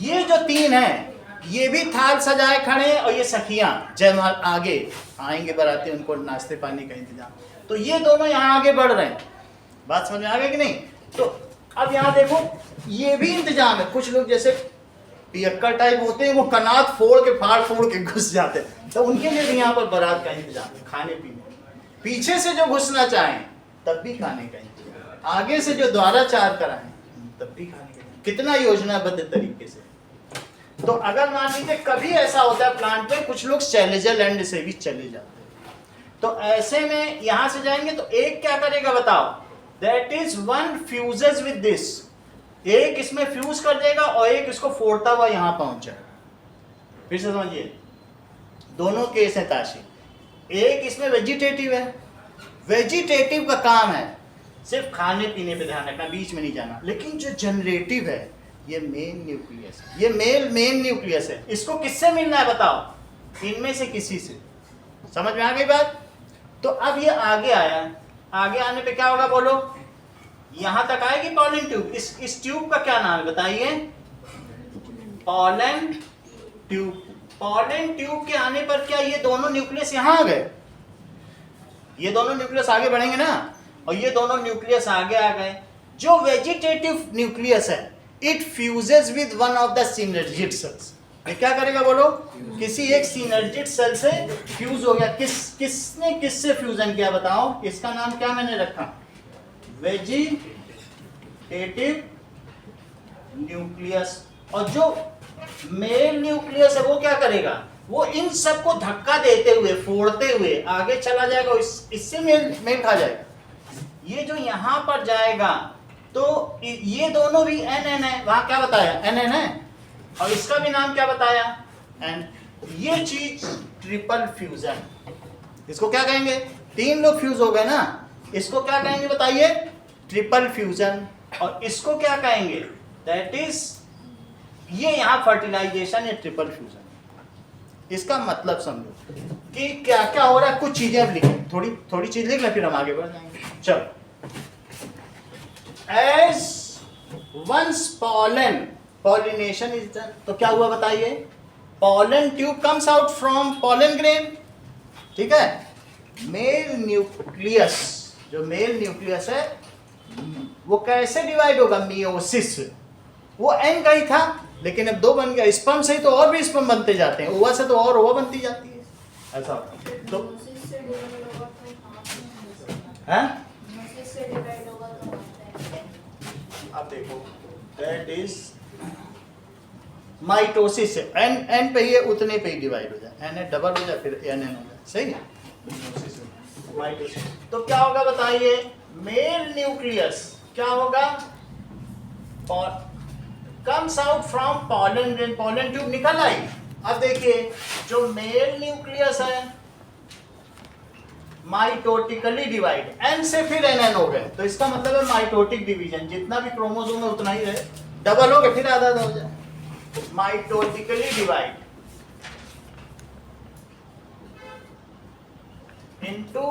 ये जो 3 हैं ये भी थाल सजाए खड़े हैं, और ये सखियां जयमाल आगे आएंगे बाराती, उनको नाश्ते पानी का इंतजाम। तो ये दोनों यहाँ आगे बढ़ रहे हैं। बात समझ में आ गई कि नहीं? तो अब यहाँ देखो, ये भी इंतजाम है। कुछ लोग जैसे पियक्कर टाइप होते हैं, वो कनात फोड़ के फाड़ फोड़ के घुस जाते हैं, तो उनके लिए भी यहाँ पर बारात का इंतजाम है, खाने पीने। पीछे से जो घुसना चाहें तब भी खाने का इंतजाम, आगे से जो द्वाराचार कराएं तब भी खाने का। कितना योजनाबद्ध तरीके से। तो अगर मान लीजिए कभी ऐसा होता है प्लांट में, कुछ लोग सेलेजल एंड से भी चले जाते हैं, तो ऐसे में यहां से जाएंगे तो एक क्या करेगा बताओ? That is one fuses with this, एक इसमें फ्यूज कर देगा और एक इसको फोड़ता हुआ यहां पहुंच जाएगा। फिर से समझिए, दोनों केस है ताशी। एक इसमें वेजिटेटिव है, वेजिटेटिव का काम है सिर्फ खाने पीने पे ध्यान रखना, बीच में नहीं जाना। लेकिन जो जनरेटिव है ये मेन न्यूक्लियस है, ये मेन न्यूक्लियस है। इसको किससे मिलना है बताओ? इनमें से किसी से। समझ में आ गई बात? तो अब ये आगे आया, आगे आने पे क्या होगा बोलो? यहां तक आएगी पॉलन ट्यूब। इस ट्यूब का क्या नाम है बताइए? Pollen tube. पॉलन ट्यूब के आने पर क्या ये दोनों न्यूक्लियस यहां आ गए? ये दोनों न्यूक्लियस आगे बढ़ेंगे ना, और ये दोनों न्यूक्लियस आगे आ गए। जो वेजिटेटिव न्यूक्लियस है, it fuses with one of the synergid cells. ये क्या करेगा बोलो? किसी एक सिनर्जिड सेल से फ्यूज हो गया। किसने किससे फ्यूजन किया बताओ? इसका नाम क्या मैंने रखा? Vegetative nucleus. और जो मेल न्यूक्लियस है वो क्या करेगा? वो इन सबको धक्का देते हुए, फोड़ते हुए आगे चला जाएगा, इससे मेल खा जाएगा। ये जो यहां पर जाएगा तो ये दोनों भी एन है, वहां क्या बताया? एन है, और इसका भी नाम क्या बताया? एन। ये चीज ट्रिपल फ्यूजन। इसको क्या कहेंगे? 3 लोग फ्यूज हो गए ना, इसको क्या कहेंगे बताइए? Triple fusion. और इसको क्या कहेंगे? दैट इज, ये यहां फर्टिलाइजेशन या ट्रिपल फ्यूजन। इसका मतलब समझो कि क्या क्या हो रहा है। कुछ चीजें अब लिखें, थोड़ी चीज लिख लें, फिर हम आगे बढ़ जाएंगे। चलो, as once pollen, pollination is done, तो क्या हुआ बताइए? pollen tube comes out from pollen grain, ठीक है। मेल न्यूक्लियस, जो मेल न्यूक्लियस है वो कैसे डिवाइड होगा, मियोसिस। वो एन का ही था लेकिन अब 2 बन गया। स्पर्म से ही तो और भी स्पर्म बनते जाते हैं, ओवा से तो और ओवा बनती जाती है, ऐसा तो Meiosis से divide होगा तो हाथ में हो सकता है। है। Meiosis से divide होगा तो हाथ में। अब देखो दैट इज माइटोसिस, एन पे ही है उतने पे ही डिवाइड हो जाए, एन डबल हो जाए फिर एन हो जाए, सही है। माइटोसिस तो क्या होगा बताइए, मेल न्यूक्लियस क्या होगा, comes out from pollen grain, pollen tube निकल आई। अब देखिए जो मेल न्यूक्लियस है माइटोटिकली डिवाइड, एन से फिर एन हो गए, तो इसका मतलब है माइटोटिक डिवीजन, जितना भी क्रोमोसोम है उतना ही रहे, डबल हो गए फिर आधा आधा हो जाए, माइटोटिकली डिवाइड इनटू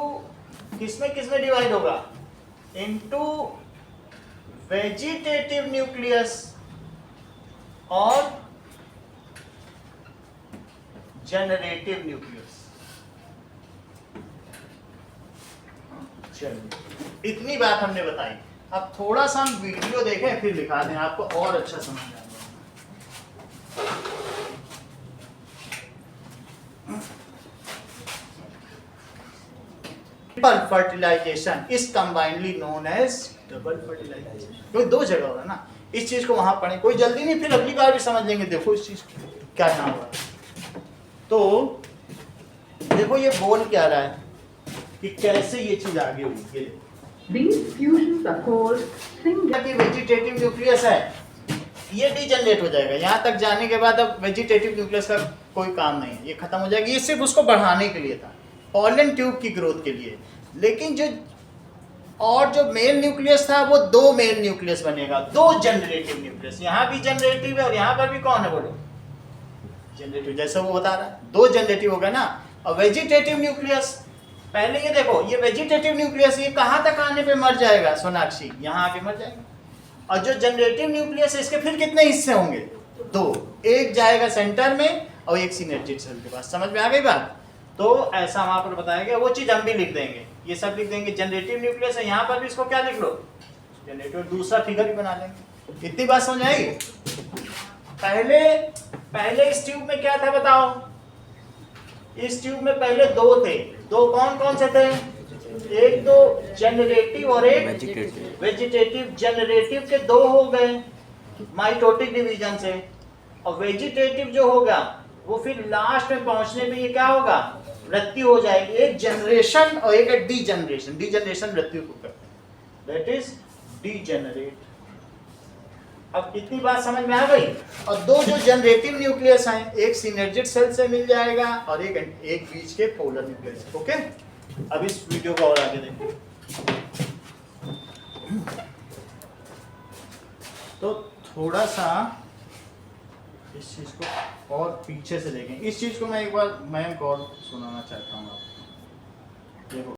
किसमें डिवाइड होगा, इनटू वेजिटेटिव न्यूक्लियस और जनरेटिव न्यूक्लियस। चलिए इतनी बात हमने बताई, अब थोड़ा सा हम वीडियो देखें फिर दिखा दें, आपको और अच्छा समझ आ जाएगा। Triple fertilization is combinedly known as double fertilization. कोई 2 जगह होगा ना, इस चीज को वहां पढ़ें, कोई जल्दी नहीं, फिर अगली बार भी समझ लेंगे। देखो इस चीज को क्या नाम हुआ, तो देखो ये बोल क्या रहा है कि कैसे ये चीज आगे हुई। ये These fusions are called single. Vegetative nucleus है, ये डीजनरेट हो जाएगा। यहाँ तक जाने के बाद अब वेजिटेटिव न्यूक्लियस का कोई काम नहीं है, ये खत्म हो जाएगी। ये सिर्फ उसको बढ़ाने के लिए था, पॉलन ट्यूब की ग्रोथ के लिए। लेकिन जो मेल न्यूक्लियस था वो 2 मेल न्यूक्लियस बनेगा, 2 जनरेटिव न्यूक्लियस। यहाँ भी जनरेटिव है और यहाँ पर भी कौन है बोलो, जनरेटिव, जैसे वो बता रहा है 2 जनरेटिव हो गया ना। और वेजिटेटिव न्यूक्लियस, पहले ये देखो ये वेजिटेटिव न्यूक्लियस ये कहाँ तक आने पे मर जाएगा सोनाक्षी, यहाँ आके मर जाएगा। और जो जनरेटिव न्यूक्लियस है इसके फिर कितने हिस्से होंगे, 2, एक जाएगा सेंटर में और एक सिनर्जिक सेल के पास। समझ में आ गई बात। तो ऐसा वहां पर बताया गया, वो चीज हम भी लिख देंगे, ये सब लिख देंगे। जनरेटिव न्यूक्लियस है, यहाँ पर भी इसको क्या लिख लो, जनरेटिव, दूसरा फिगर भी बना लेंगे। इतनी बात समझ आएगी। पहले इस ट्यूब में क्या था बताओ, इस ट्यूब में पहले 2 थे, 2 कौन से थे, एक तो जनरेटिव और एक वेजिटेटिव। जनरेटिव के 2 हो गए माइटोटिक डिवीजन से, और वेजिटेटिव जो होगा वो फिर लास्ट में पहुंचने पे ये क्या होगा, मृत्यु हो जाएगी। एक जनरेशन और एक है डीजनरेशन, डीजनरेशन मृत्यु को करते हैं, दैट इज डीजेनरेट। अब इतनी बात समझ में आ गई। और 2 जो जनरेटिव न्यूक्लियस हैं, एक सिनर्जिक सेल से मिल जाएगा और एक बीच के पोलर न्यूक्लियस। ओके, अब इस वीडियो को और आगे देखो। तो थोड़ा सा इस चीज को और पीछे से देखें। इस चीज को मैं एक बार मैं और सुनाना चाहता हूँ आपको। देखो